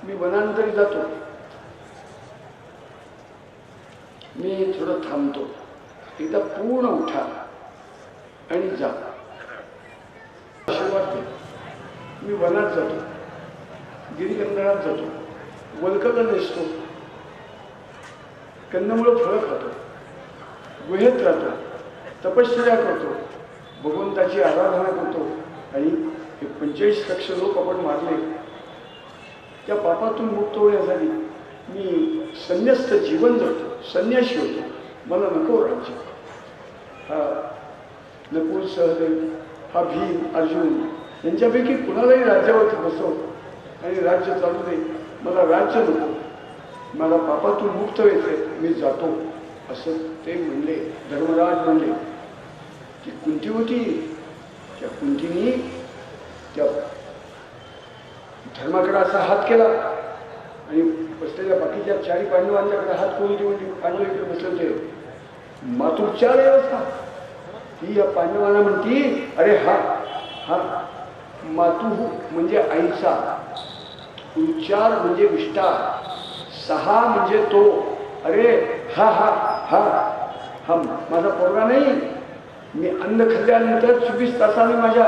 मी वनांतरी जातो, मी थोडं थांबतो. एकदा पूर्ण उठा आणि जा. आशीर्वाद दे. मी वनात जातो, गिरिकंदरात जातो, वल्कल नेसतो, कंदमुळं फळं खातो, गुहेत राहतो, तपश्चर्या करतो, भगवंताची आराधना करतो आणि 45 लक्ष लोक आपण मारले, त्या पापातून मुक्त होण्यासाठी मी संन्यस्त जीवन जगतो, संन्याशी होतो. मला नको राज्य. हा नकुल, सहदेव, हा भीम, अर्जुन यांच्यापैकी कुणालाही राज्यावरती बसव आणि राज्य चालू दे. मला राज्य नको, मला पापातून मुक्त व्हायचंय, मी जातो असं ते म्हणले. धर्मराज म्हणले. ती कुंती होती, त्या कुंतीने त्या धर्माकडे असा हात केला आणि बसलेल्या बाकीच्या 4 पांडवांच्याकडे हात करून ती म्हणजे पांडव इकडे बसले होते. मातुच्चार व्यवस्था ती या पांडवांना म्हणती, अरे हा हा मातु म्हणजे आईचा, उच्चार म्हणजे विष्ठा, 6 म्हणजे तो. अरे हा हा हा हा माझा पोरगा नाही. मी अन्न खाल्ल्यानंतर 24 तासाने माझ्या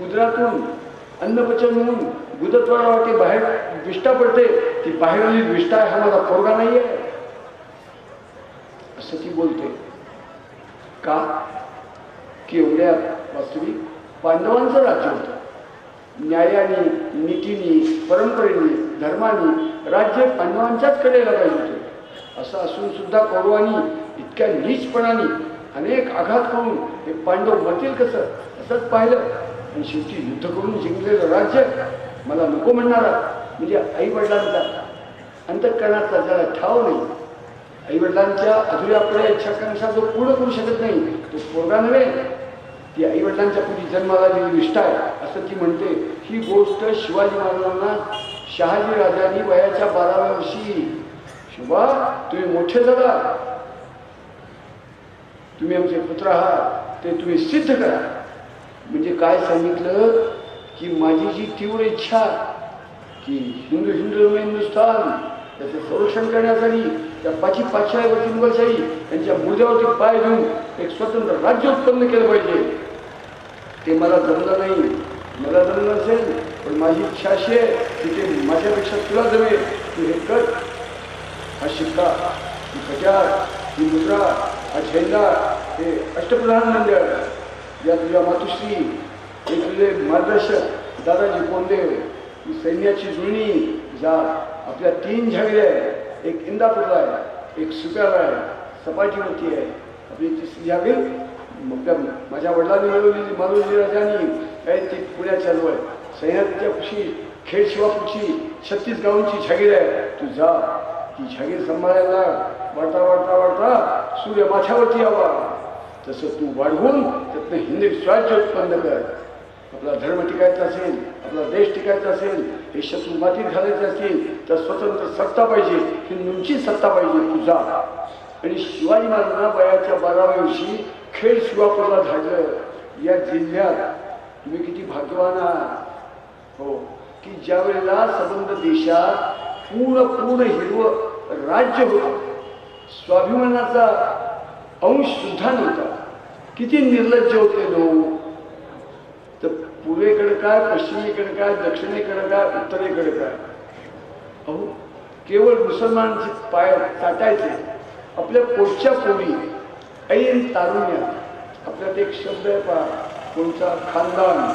उदरातून अन्नपचन म्हणून गुदद्वारावरती बाहेर विष्ठा पडते. ती बाहेरली विष्ठा आहे, हा माझा पोरगा नाही आहे असं ती बोलते. का की एवढ्या वास्तविक पांडवांचं राज्य होतं. न्यायाने, नीतीने, परंपरेने, धर्माने राज्य पांडवांच्याच कडे यायला पाहिजे होते. असं असून सुद्धा कौरवांनी इतक्या नीचपणाने अनेक आघात करून हे पांडव मरतील कसं असंच पाहिलं आणि शेवटी युद्ध करून जिंकलेलं राज्य मला नको म्हणणारा म्हणजे आई वडिलांचा अंतःकरणाचा ज्याला ठाव नाही, आई वडिलांच्या अधुऱ्यापुढे इच्छाकांक्षा जो पूर्ण करू शकत नाही तो पोरगा नव्हे, ती आई वडिलांच्या पूर्वी जन्माला आलेली निष्ठा आहे असं ती म्हणते. ही गोष्ट शिवाजी महाराजांना शहाजी राजांनी वयाच्या 12व्या वर्षी, शिवा तुम्ही मोठे झाला, तुम्ही आमचे पुत्र आहात, ते तुम्ही सिद्ध करा. म्हणजे काय सांगितलं की माझी जी तीव्र इच्छा की हिंदू में हिंदुस्थान त्याचं संरक्षण करण्यासाठी त्या पाचशे मुघलशाही त्यांच्या मुद्द्यावरती पाय देऊन एक स्वतंत्र राज्य उत्पन्न केलं पाहिजे, ते मला जमलं नाही. मला जमलं नसेल पण माझी इच्छा अशी आहे की ते माझ्यापेक्षा तुला जमेल, तू हे कर. हा शिक्का, ही कचार, ही मुद्रा, हा झेंडा, हे अष्टप्रधान मंडळ, या तुझ्या मातुश्री, हे तुझे मार्गदर्शक दादाजी कोंडदेव, ही सैन्याची जुळणी जा. आपल्या 3 झागऱ्या आहे, एक इंदापूरला आहे, एक सुप्याला आहे, सपाटीवरती आहे. आपली तिसरी झागरी माझ्या वडिलांनी मिळवलेली मालोजी राजांनी काय ती पुण्यात चालू आहे. सह्याद्रीच्या कुशी खेड शिवापूरची 36 गावांची झागीर आहे. तू जा, ती झागीर सांभाळायला वाढता वाढता वाढता सूर्य माथ्यावरती यावा, तसं तू वाढवून त्यातनं हिंदी स्वराज्य उत्पन्न कर. आपला धर्म टिकायचा असेल, आपला देश टिकायचा असेल, हे शत्रू मातीत घालायचे असतील तर स्वतंत्र सत्ता पाहिजे, हिंदूंची सत्ता पाहिजे. तू जा. आणि शिवाजी महाराजांना वयाच्या 12व्या वर्षी खेड शिवापूरला धाडलं. या जिल्ह्यात तुम्ही किती भाग्यवान आहात हो की ज्या वेळेला संबंध देशात पूर्ण हिरवं राज्य होतं, स्वाभिमानाचा अंश सुद्धा नव्हता. किती निर्लज्ज होते लोक. तर पूर्वेकडे काय, पश्चिमेकडे काय, दक्षिणेकडे काय, उत्तरेकडे काय, अहो केवळ मुसलमानांचे पाय चाटायचे. आपल्या पोटच्या पोरी ऐन तारुण्यात आपल्यात एक शब्द आहे पहा, कोणचा खानदान,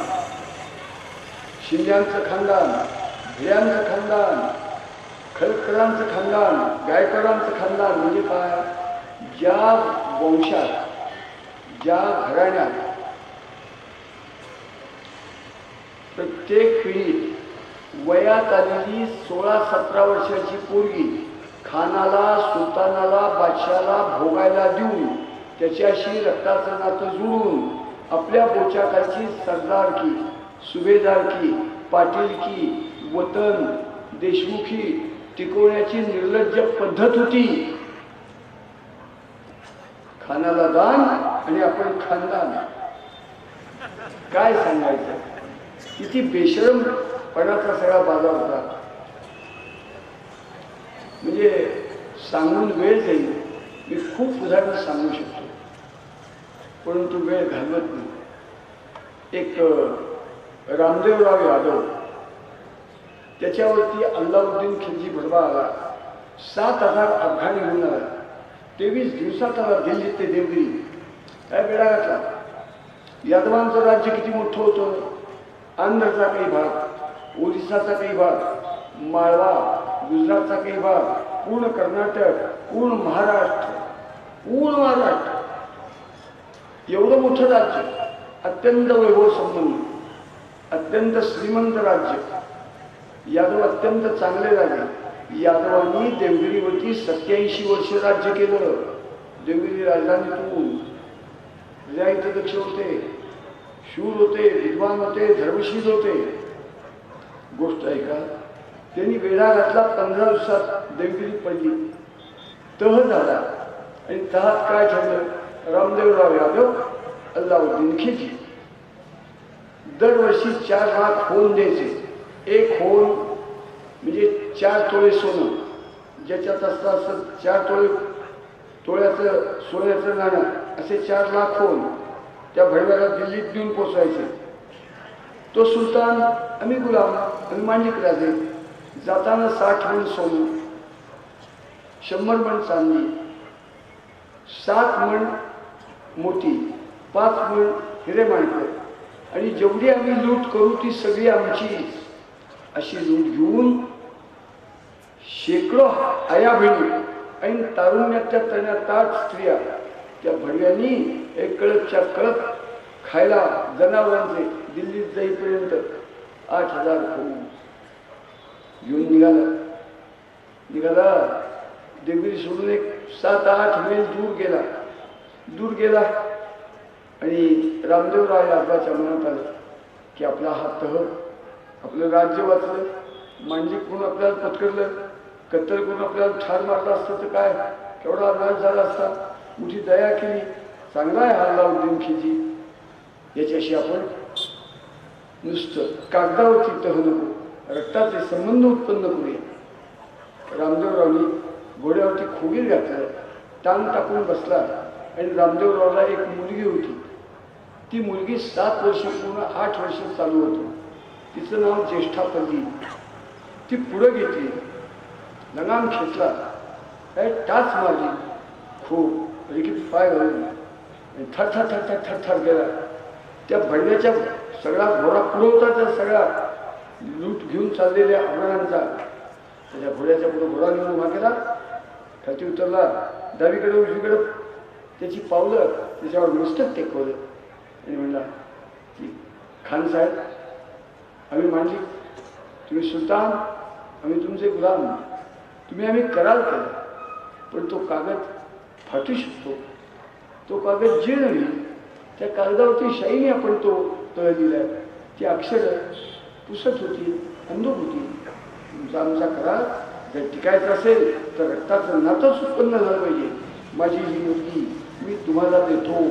शिंद्यांचं खानदान, भिड्यांचं खानदान, खळकरांचं खानदान, गायकवाडांचं खानदान. म्हणजे काय, ज्या वंशात, ज्या घराण्यात प्रत्येक पिढीत वयात आलेली 16-17 वर्षाची पोरगी खानाला, सुलतानाला, बादशाला भोगायला देऊन त्याच्याशी रक्ताचं नातं जुळून आपल्या बोचाखालची सरदारकी, सुभेदारकी, पाटीलकी, वतन, देशमुखी टिकवण्याची निर्लज्ज पद्धत होती. खानाला दान आणि आपण खानदान. काय सांगायचं, किती बेशरमपणाचा सगळा बाजार होता. म्हणजे सांगून वेळ जाईल. मी खूप उदाहरणं सांगू शकतो परंतु वेळ घालवत नाही. एक रामदेवराव यादव, त्याच्यावरती अल्लाउद्दीन खिलजी भडवा आला. 7,000 अफगाणी होऊन आला. 23 दिवसात आला दिल्ली ते देवगिरी. काय वेळा घातला. यादवांचं राज्य किती मोठं होतं. आंध्रचा काही भाग, ओरिसाचा काही भाग, माळवा, गुजरातचा काही भाग, पूर्ण कर्नाटक, पूर्ण महाराष्ट्र, एवढं मोठं राज्य, अत्यंत वैभव संपन्न, अत्यंत श्रीमंत राज्य. यादव अत्यंत चांगले राजे. यादवांनी देवगिरीवरती 87 वर्ष राज्य केलं. देवगिरी राजधानीतून प्रजा इथे दक्ष होते, शूर होते, विद्वान होते, धर्मशील होते. गोष्ट ऐका, त्यांनी वेढा घातला. 15 दिवसात देवगिरी पडली, तह झाला. आणि तहात काय ठरलं, रामदेवराव यादव, अल्लाउद्दीन खिलजी दरवर्षी 4 लाख होऊन द्यायचे. एक होऊन म्हणजे 4 तोळे सोनं, ज्याच्यात असतं असं 4 तोळ्याचं सोन्याचं नाणं, असे 4 लाख होऊन त्या भडव्याला दिल्लीत देऊन पोचवायचे. तो सुलतान, आम्ही गुलाम, आम्ही मांडिक राजे. जाताना 60 मण सोनं, 100 मण चांदी, 7 मण मोती, 5 मण हिरे माणकं, आणि जेवढी आम्ही लूट करू ती सगळी आमची. अशी लूट घेऊन शेकडो आया बहिणी आणि तारुण्याच्या तण्यात स्त्रिया त्या भडव्यांनी एक कळपच्या कळप खायला जनावरांचे दिल्लीत जाईपर्यंत 8,000 होऊ. घेऊन निघाला देगरी सोडून एक 7-8 मैल दूर गेला आणि रामदेवराय यादवाच्या मनात आलं की आपला हा तह, आपलं राज्य वाचलं, मांडलिक करून आपल्याला पत्करलं, कत्तल करून आपल्याला ठार मारला असतं तर काय केवढा नाश झाला असता. मोठी दया केली, चांगला आहे अल्लाउद्दीन खिलजी, याच्याशी आपण नुसतं कागदावरती तह नको, रक्ताचे संबंध उत्पन्न करूया. रामदेवरावनी घोड्यावरती खोगीर घातलं, टांग टाकून बसला आणि रामदेवरावला एक मुलगी होती. ती मुलगी 7 वर्ष पूर्ण 8 वर्ष चालू होतं. तिचं नाव ज्येष्ठापल्ली. ती पुढं घेतली, लगाम खेचला, काय टाच मारली खूप की पाय घालून थर थर थर थर थर थर गेला. त्या भडव्याच्या सगळा घोडा पुढं होता, त्या सगळा लूट घेऊन चाललेल्या अफगाणांचा. त्याच्या घोड्याच्या पुढे घोडा घेऊन उभा केला, खाली उतरला, डावीकडे उजवीकडे त्याची पावलं त्याच्यावर मस्तक टेकवलं आणि म्हणला की खान साहेब, आम्ही मांडली, तुम्ही सुलतान, आम्ही तुमचे गुलाम, तुम्ही आम्ही करार केला, पण तो कागद फाटू शकतो, तो कागद जीर्ण होईल. त्या कागदावरती शाईने आपण तो तळ दिला, ती अक्षरं पुसत होती, अंधूक होती. तुमचा आमचा करार जर टिकायचा असेल तर रक्ताचं नातंच उत्पन्न झालं पाहिजे. माझी ही मुलगी मी तुम्हाला देतो.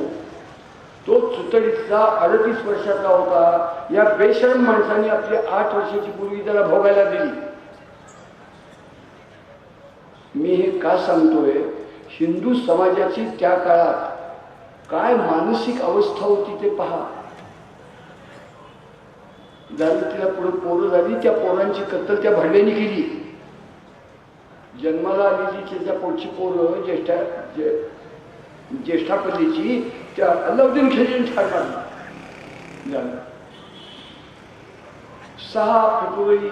तो चुतडीचा 38 वर्षाचा होता. या बेशरम माणसाने आपली 8 वर्षाची मुलगी त्याला भोगायला दिली. मी हे का सांगतोय, हिंदू समाजाची त्या काळात काय मानसिक अवस्था होती ते पहा. झाली तिला पुढे पोरं झाली, त्या पोरांची कत्तल त्या भांड्याने केली. जन्माला आलेली त्याच्या पोटची पोरं ज्येष्ठापल्लीची त्या अल्लाउद्दीन खिलजीने ठार मारली. झालं 6 फेब्रुवारी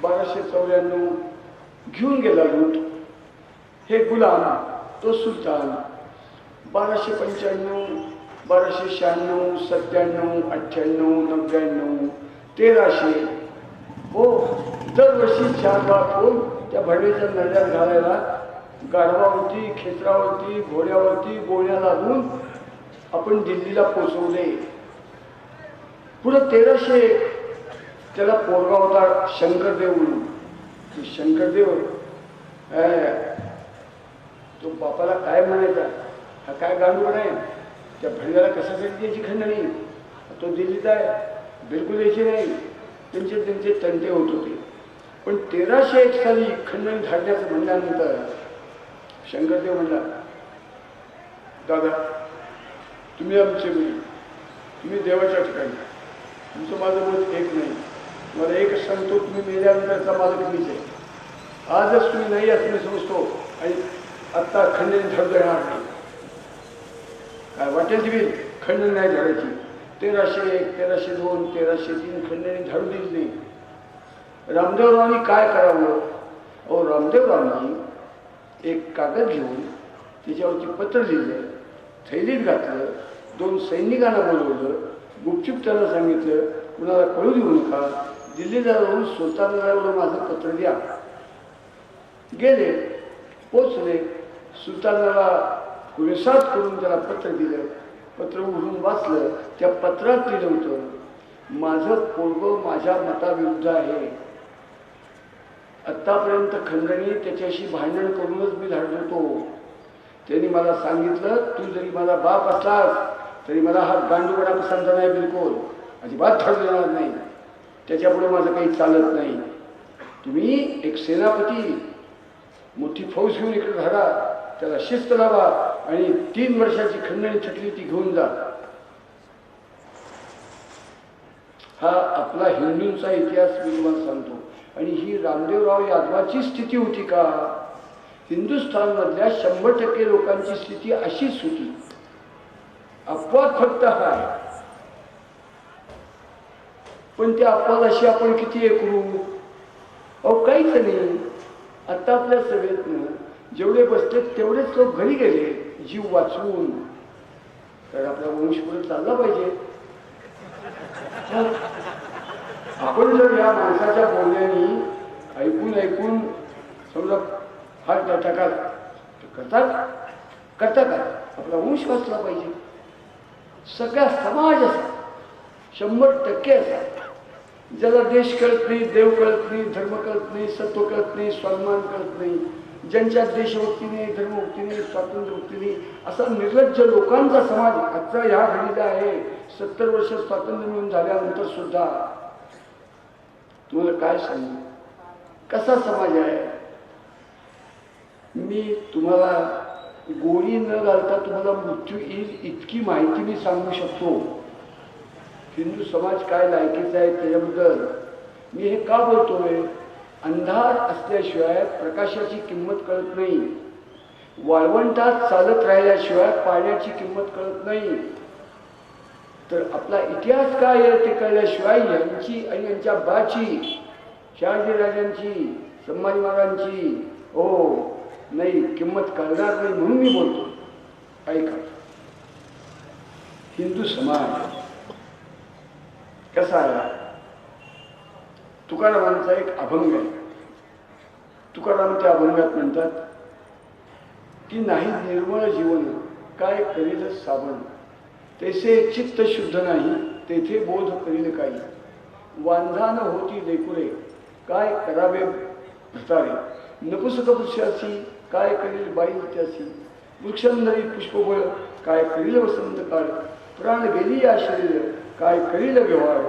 1294 घेऊन गेला लूट. हे गुलाम, तो सुलतान. 1295, 1296, 97, 98, 99, 1300 हो, दरवर्षी 4 बार होऊन त्या भडवेच्या नद्यात घालायला गाढवावरती, खेचरावरती, घोड्यावरती गोळ्या लागून आपण दिल्लीला पोचवले. पुढं 1300 त्याला पोरगा होता शंकरदेव म्हणून. शंकरदेव तो बापाला काय म्हणायचा, हा काय गांडूळ आहे, त्या भडव्याला कशासाठी द्यायची खंडणी, तो दिल्लीत आहे, बिलकुल यायची नाही. त्यांचे तंटे होत होते. पण 1301 साली खंडणी झाडण्याचं म्हणल्यानंतर शंकरदेव म्हणला, दादा तुम्ही आमचे मुली, तुम्ही देवाच्या ठिकाणी, तुमचं माझं मत एक नाही. मला एकच सांगतो, तुम्ही मेल्यानंतरचा मालक मीच आहे. आजच तुम्ही नाही असं मी समजतो आणि आत्ता खंडणी झाडू देणार नाही. काय वाटेल ती खंडणी नाही झाडायची. 1301, 1302, 1303 खंडणी झाडू दिली नाही. रामदेवरावांनी काय करावं? अहो, रामदेवरावांनी एक कागद घेऊन त्याच्यावरती पत्र लिहिलं, थैलीत घातलं, 2 सैनिकांना बोलवलं, गुपचूप त्यांना सांगितलं कुणाला कळू देऊ नका, दिल्लीला जाऊन सुलतानाला माझं पत्र द्या. गेले, पोचले, सुलतानाला कुणसाद करून त्याला पत्र दिलं. पत्र उघडून वाचलं. त्या पत्रात लिहिलं होतं, माझं पोरगं माझ्या मताविरुद्ध आहे. आत्तापर्यंत खंडणी त्याच्याशी भांडण करूनच मी धाडत होतो. त्यांनी मला सांगितलं, तू जरी मला बाप असलास तरी मला हा गांडूपणा पसंत नाही, बिलकुल अजिबात धाडू देणार नाही. त्याच्यापुढे माझं काही चालत नाही. तुम्ही एक सेनापती मोठी फौज घेऊन इकडे धाडा, त्याला शिस्त लावा आणि 3 वर्षाची खंडणी थकली ती घेऊन जा. हा आपला हिंदूंचा इतिहास मी तुम्हाला सांगतो. आणि ही रामदेवराव यादवाची स्थिती होती का? हिंदुस्थानमधल्या 100% लोकांची स्थिती अशीच होती. अपवाद फक्त हा आहे. पण त्या अपवादाशी आपण किती हे करू? अहो, काहीच नाही. आता आपल्या सभेतनं जेवढे बसले तेवढेच लोक घरी गेले जीव वाचवून. तर आपला वंश पुढे चालला पाहिजे. आपण जर या माणसाच्या बोलण्याने ऐकून ऐकून समजा हात टाकाल करतात करता का आपला वंश वाचला पाहिजे. सगळा समाज असा 100% असा ज्याला देश कळत नाही, देव कळत नाही, धर्म कळत नाही, सत्व कळत नाही, स्वाभिमान कळत नाही, ज्यांच्या देशभक्ती नाही, धर्मभक्ती नाही, स्वातंत्र्यभक्ती नाही, असा निर्लज्ज लोकांचा समाज आजचा ह्या घडीला आहे. 70 वर्ष स्वातंत्र्य मिळून झाल्यानंतर सुद्धा तुम्हाला काय सांगू कसा समाज आहे. मी तुम्हाला गोळी न घालता तुम्हाला मृत्यू येईल इतकी माहिती मी सांगू शकतो. हिंदू समाज काय लायकीचा आहे त्याच्याबद्दल मी हे का बोलतोय. अंधार असल्याशिवाय प्रकाशाची किंमत कळत नाही. वाळवंटात चालत राहिल्याशिवाय पाण्याची किंमत कळत नाही. तर आपला इतिहास काय आहे ते कळल्याशिवाय यांची आणि यांच्या बाची शहाजीराजांची संभाजी महाराजांची हो नाही किंमत कळणार नाही. म्हणून मी बोलतो. ऐका हिंदू समाज कसा आहे. तुकारामांचा एक अभंग आहे. तुकाराम त्या अभंगात म्हणतात की नाही निर्मळ जीवन काय करील साबण, तैसे चित्त शुद्ध नाही तेथे बोध करील काही. वांझान होती लेकुरे काय करावे भ्रतारे, नपुसक पुरुषाची काय करील बाई त्याची. वृक्षंधरी पुष्पबळ काय करील वसंत काळ, प्राण गेली या शरीर काय करील व्यवहार.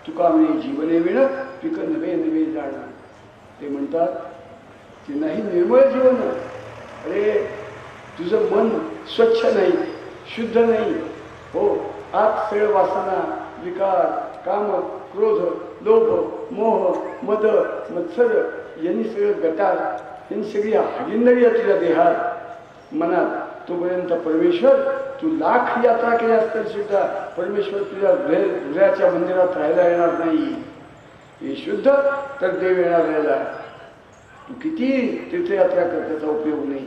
तुका म्हणे जीवने विण पिक नवे नवे जाण. ते म्हणतात की नाही निर्मळ जीवन. अरे तुझं मन स्वच्छ नाही, शुद्ध नाही. हो आत सगळं वासना, विकार, काम, क्रोध, लोभ, मोह, मद, मत्सर यांनी सगळं गटार यांनी सगळी हागिंदरी आहे तुझ्या देहात मनात. तोपर्यंत परमेश्वर तू लाख यात्रा केल्या असतील सुद्धा परमेश्वर तुझ्या हृदयाच्या मंदिरात राहायला येणार नाही. हे शुद्ध तर देव येणार राहायला. तू किती तीर्थयात्रा कर त्याचा उपयोग नाही.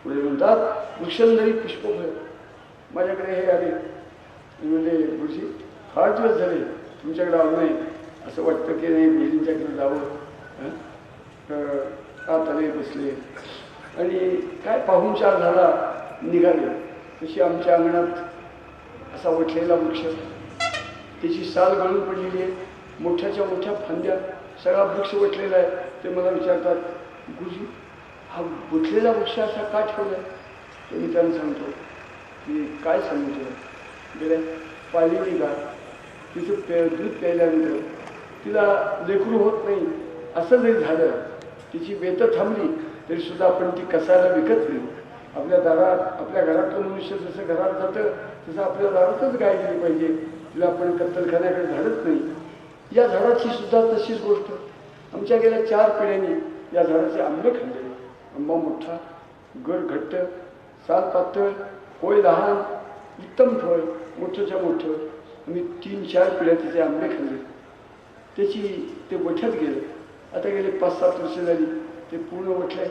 पुढे म्हणतात वृक्षंधरी पुष्पफळ. माझ्याकडे हे आले म्हणजे गुरुजी फार दिवस झाले तुमच्याकडे आलो नाही. असं वाटतं की नाही गुरुजींच्याकडे जावं. आत आले बसले आणि काय पाहुणचार झाला निघाले. तशी आमच्या अंगणात असा वठलेला वृक्ष, त्याची साल गळून पडलेली आहे, मोठ्याच्या मोठ्या फांद्या, सगळा वृक्ष वठलेला आहे. ते मला विचारतात गुरुजी हा वठलेला वृक्ष असा का ठेवला आहे. तर मी त्यांना सांगतो की काय सांगतो गेल्या पाळलेली का तिचं दूध प्यायल्यानंतर तिला लेकरू होत नाही असं जरी झालं, तिची वेत थांबली तरी सुद्धा आपण ती कसायला विकत नाही. आपल्या दारात आपल्या घरातलं मनुष्य जसं घरात जातं तसं आपल्या दारातच गाय गेली पाहिजे. तिला आपण कत्तलखान्याकडे धाडत नाही. या झाडाची सुद्धा तशीच गोष्ट. आमच्या गेल्या 4 पिढ्यांनी या झाडाचे आंबे खाल्ले. आंबा मोठा, गर घट्ट, साल पातळ, कोय लहान, उत्तम फळ, मोठंच्या मोठं. आम्ही 3-4 पिढ्या तिचे आंबे खाल्ले. ते वठ्यात गेलं. आता गेले 5-7 वर्ष झाली ते पूर्ण वठलंय.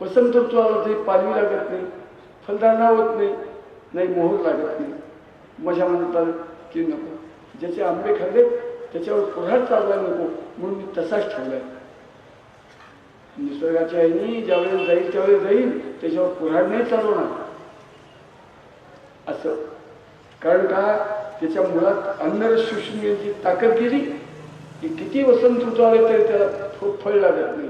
वसंत ऋतू आला तरी पालवी लागत नाही, फलधारणा होत नाही, नाही मोहर लागत नाही. माझ्या म्हणतात की नको, ज्याचे आंबे खाल्ले त्याच्यावर पुढार चालला नको म्हणून मी तसाच ठेवलाय. निसर्गाच्या ह्यानी ज्यावेळेस जाईल त्यावेळेस जाईल, त्याच्यावर पुढार नाही चालवणार असं. कारण का त्याच्या मुलात अन्नरस शोषून घ्यायची ताकद गेली की किती वसंत ऋतू आले तरी त्याला फळ लागत नाही.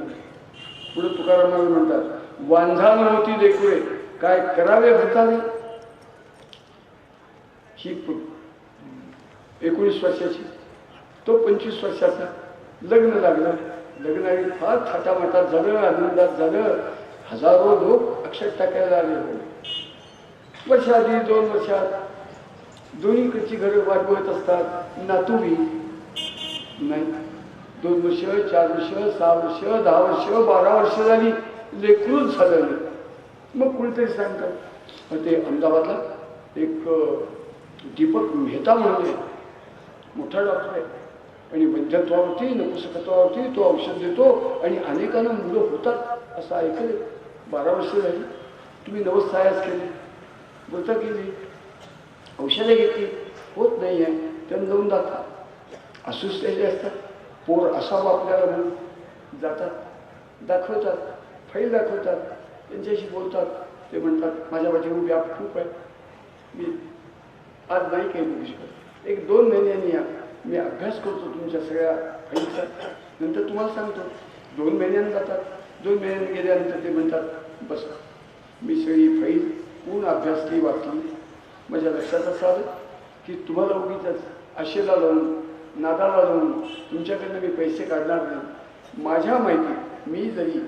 पुढे तुकारामाला म्हणतात वांझान होती लेकुरे काय करावे भ्रतारे. ही 19 वर्षाची, तो 25 वर्षाचा. लग्न लागलं. लग्नाने फार थाटामाटात झालं, आनंदात झालं. हजारो लोक अक्षर टाकायला आले. वर्षाआधी 2 वर्षात दोन्हीकडची घरं वाढवत असतात. नातूबी नाही. 2 वर्ष, 4 वर्ष, 6 वर्ष, 10 वर्ष, 12 वर्ष झाली लेकरूच झालं नाही. मग कुणीतरी सांगतात. ते अहमदाबादला एक दीपक मेहता म्हणून मोठा डॉक्टर आहे आणि वैद्यत्वावरती नपुसकत्वावरती तो औषध देतो आणि अनेकांना मुलं होतात असं ऐकले. 12 वर्ष झाली. तुम्ही नवस सायास केली, व्रतं केली, औषधे घेतली, होत नाही आहे. त्यांना जाऊन दाखवा. अस्वस्थ असतात. पोर असावं आपल्याला म्हणून जातात, दाखवतात, फाईल दाखवतात, त्यांच्याशी बोलतात. ते म्हणतात माझ्या पाठीवर व्याप खूप आहे, मी आज नाही काही बघू शकत, 1-2 महिन्यांनी या, मी अभ्यास करतो तुमच्या सगळ्या फाईलचा, नंतर तुम्हाला सांगतो. 2 महिन्यांनी जातात. 2 महिन्यांनी गेल्यानंतर ते म्हणतात बस मी सगळी फाईल पूर्ण अभ्यासली, वाचली. माझ्या लक्षात असं आलं की तुम्हाला उगीच आशेला लावून, नादाला लावून तुमच्याकडनं मी पैसे काढणार नाही. माझ्या माहिती मी जरी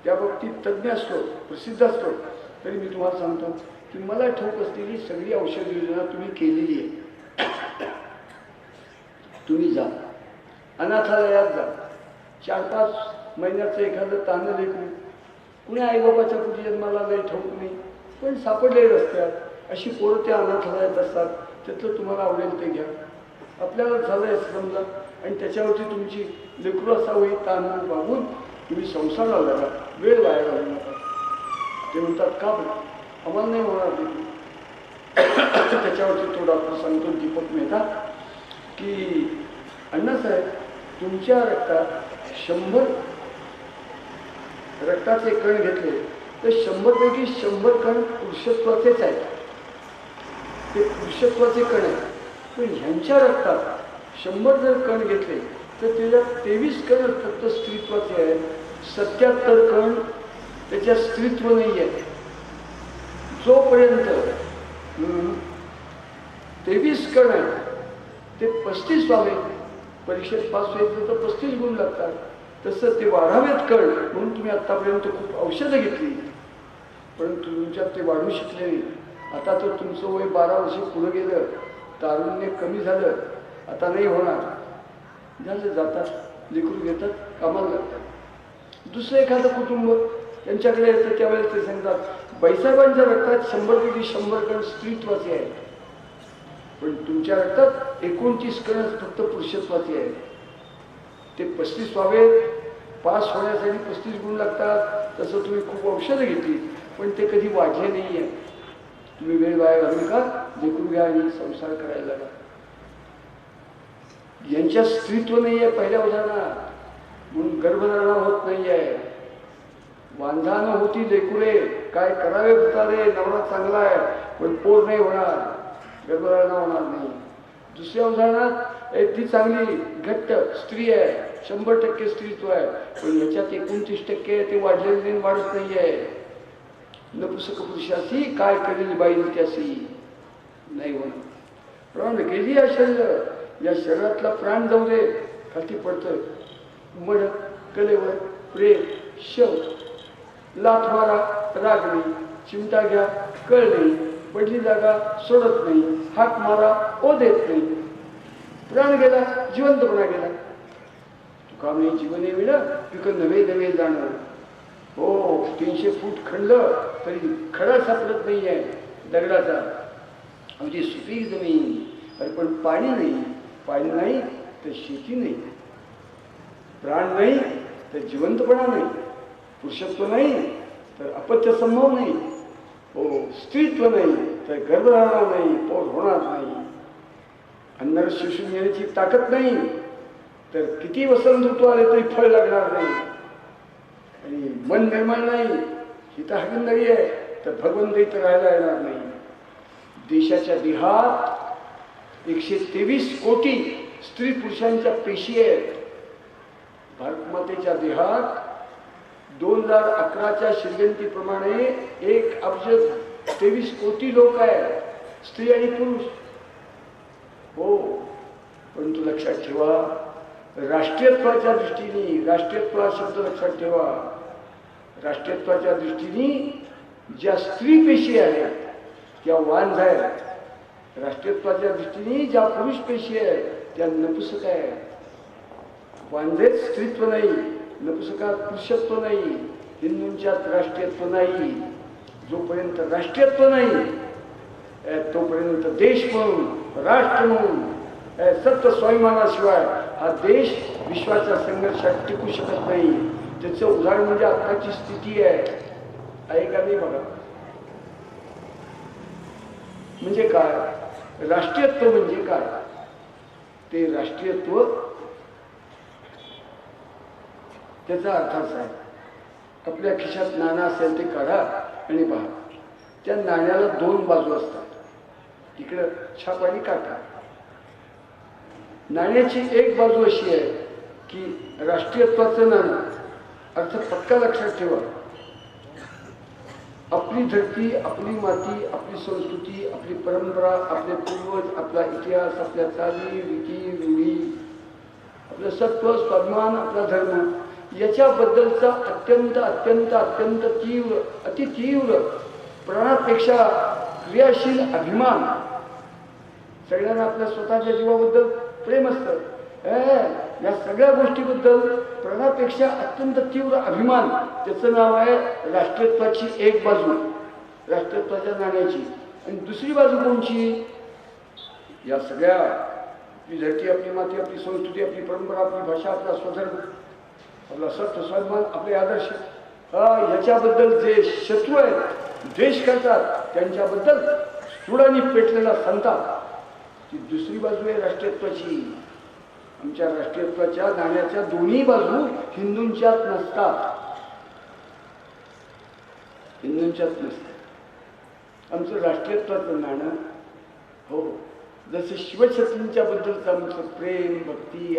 त्या बाबतीत तज्ज्ञ असतो, प्रसिद्ध असतो, तरी मी तुम्हाला सांगतो की मला ठाऊक असलेली सगळी औषध योजना तुम्ही केलेली आहे. तुम्ही जा, अनाथालयात जा. 4-5 महिन्याचं एखादं तानं लेकरू कुणी आईबाबाच्या पुढे जन्माला लय ठाऊक नाही, पण सापडले रस्त्यात, अशी पोरं त्या अनाथालयात असतात. त्यातलं तुम्हाला आवडेल ते घ्या. आपल्याला झालं आहे समजा, आणि त्याच्यावरती तुमची लेकरू असावं हे ताण वागून तुम्ही संसाराला लागा, वेळ वाया घालू नका. ते म्हणतात का बरं, आम्हाला नाही होणार लेकरू. त्याच्यावरती तो डॉक्टर सांगतो दीपक मेहता की अण्णासाहेब तुमच्या रक्तात 100 रक्ताचे कण घेतले तर 100पैकी 100 कण पुरुषत्वाचेच आहेत, ते पुरुषत्वाचे कण आहेत. पण ह्यांच्या रक्तात 100 जर कण घेतले तर त्याच्यात 23 कण फक्त स्त्रीत्वाचे आहेत, 77 कण त्याच्यात स्त्रीत्व नाही आहे. जोपर्यंत 23 कण आहेत ते 35 व्हावे, परीक्षेत पास व्हायचं तर 35 गुण लागतात, तसं ते वाढावेत कण. म्हणून तुम्ही आत्तापर्यंत खूप औषधं घेतली, परंतु तुमच्यात ते वाढू शकले नाही. आता तर तुमचं वय 12 वर्ष पुढं गेलं, तारुण्य कमी झालं, आता नाही होणार. झालं, जातात, लेकरू घेतात, कामाला लागतात. दुसरं एखादं कुटुंब त्यांच्याकडे येतं, त्यावेळेस ते सांगतात बाईसाहेबांच्या रक्तात 100पैकी 100 कण स्त्रीत्वाचे आहेत, पण तुमच्या रक्तात 29 कण फक्त पुरुषत्वाचे आहेत. ते 35 व्हावे, पास होण्यासाठी 35 गुण लागतात. तसं तुम्ही खूप औषधं घेतली, पण ते कधी वाढले नाही आहे. तुम्ही वेळ वाया घालू नका, लेकरू घ्या आणि संसार करायला लागा. यांच्या स्त्रीत्व नाही आहे पहिल्या उदाहरणात, म्हणून गर्भधारणा होत नाही आहे. वांझानं होती लेकुरे, काय करावे होतारे, नवरा चांगला आहे पण पोर नाही होणार, गर्भधारणा होणार नाही. दुसऱ्या उदाहरणात ती चांगली घट्ट स्त्री आहे, 100% स्त्रीत्व आहे, पण याच्यात 29% आहे, ते वाढलेले नाही, वाढत नाही आहे. नपुसक पुरुषाशी काय करेल बाई त्याशी, नाही होणार. प्राण गेली या शरीर, या शरीरातला प्राण जाऊ दे, खाली पडतं मड, कलेवर, प्रेम, शव, लाथ मारा, राग नाही, चिमटा घ्या, कळ नाही, पडली जागा सोडत नाही, हाक मारा, ओ देत नाही. प्राण गेला, जिवंतपणा गेला. तुका नाही जीवने विण पिक नवे नवे जाणं. हो, 300 फूट खणलं तरी खडा सापडत नाही आहे दगडाचा, अगदी सुपीक जमीन. अरे पण पाणी नाही, पाणी नाही तर शेती नाही, प्राण नाही तर जिवंतपणा नाही, पुरुषत्व नाही तर अपत्य संभव नाही, हो स्त्रीत्व नाही तर गर्भधारणा नाही, पोर होणार नाही, अन्न शोषून घेण्याची ताकद नाही तर किती वसंत ऋतू आले तरी फळ लागणार नाही, आणि मन निर्माण नाही, हिताहगंदारी आहे तर भगवंत इथं राहायला येणार नाही. देशाच्या देहात 123 कोटी स्त्री पुरुषांच्या पेशी आहेत. भारतमातेच्या देहात 2011च्या श्रीगंतीप्रमाणे 1,23 कोटी लोक आहेत, स्त्री आणि पुरुष. हो, परंतु लक्षात ठेवा, राष्ट्रीयत्वाच्या दृष्टीने, राष्ट्रीयत्व हा शब्द लक्षात ठेवा, राष्ट्रीयत्वाच्या दृष्टीने ज्या स्त्री पेशी आहेत त्या वांझ आहेत, राष्ट्रीयत्वाच्या दृष्टीने ज्या पुरुष पेशी आहेत त्या नपुसक आहेत. वांझेत स्त्रीत्व नाही, नपुसकात पुरुषत्व नाही, हिंदूंच्यात राष्ट्रीयत्व नाही. जोपर्यंत राष्ट्रीयत्व नाही तोपर्यंत देश म्हणून, राष्ट्र म्हणून सत्य स्वाभिमानाशिवाय हा देश विश्वाच्या संघर्षात टिकू शकत नाही. त्याचं उदाहरण म्हणजे आताची स्थिती आहे का नाही बघा. म्हणजे काय राष्ट्रीयत्व म्हणजे काय, ते राष्ट्रीयत्व त्याचा अर्थ असा आहे, आपल्या खिशात नाणं असेल ते काढा आणि पहा, त्या नाण्याला दोन बाजू असतात, इकडं छाप आणि काटा. नाण्याची एक बाजू अशी आहे की राष्ट्रीयत्वाचं नाणं, अर्थ पक्का लक्षात ठेवा, आपली धरती, आपली माती, आपली संस्कृती, आपली परंपरा, आपले पूर्वज, आपला इतिहास, आपल्या चाली, रीती, रूढी, आपलं सत्व, स्वाभिमान, आपला धर्म, याच्याबद्दलचा अत्यंत अत्यंत अत्यंत तीव्र, अतितीव्र, प्राणापेक्षा क्रियाशील अभिमान. सगळ्यांना आपल्या स्वतःच्या जीवाबद्दल प्रेम असतं, या सगळ्या गोष्टीबद्दल प्राणापेक्षा अत्यंत तीव्र अभिमान, त्याचं नाव आहे राष्ट्रीयत्वाची एक बाजू, राष्ट्रीयत्वाच्या नाण्याची. आणि दुसरी बाजू कोणची? या सगळ्या, आपली धरती, आपली माती, आपली संस्कृती, आपली परंपरा, आपली भाषा, आपला स्वधर्म, आपला सत्व, स्वाभिमान, आपले आदर्श, याच्याबद्दल जे शत्रू आहेत, द्वेष करतात, त्यांच्याबद्दल सुडानी पेटलेला संताप. ती दुसरी बाजू आहे राष्ट्रीयत्वाची. आमच्या राष्ट्रीयत्वाच्या नाण्याच्या दोन्ही बाजू हिंदूंच्यात नसतात, हिंदूंच्यात नसतात. आमचं राष्ट्रीयत्वाचं नाणं, हो, जसं शिवछत्रवींच्या बद्दलचं आमचं प्रेम, भक्ती,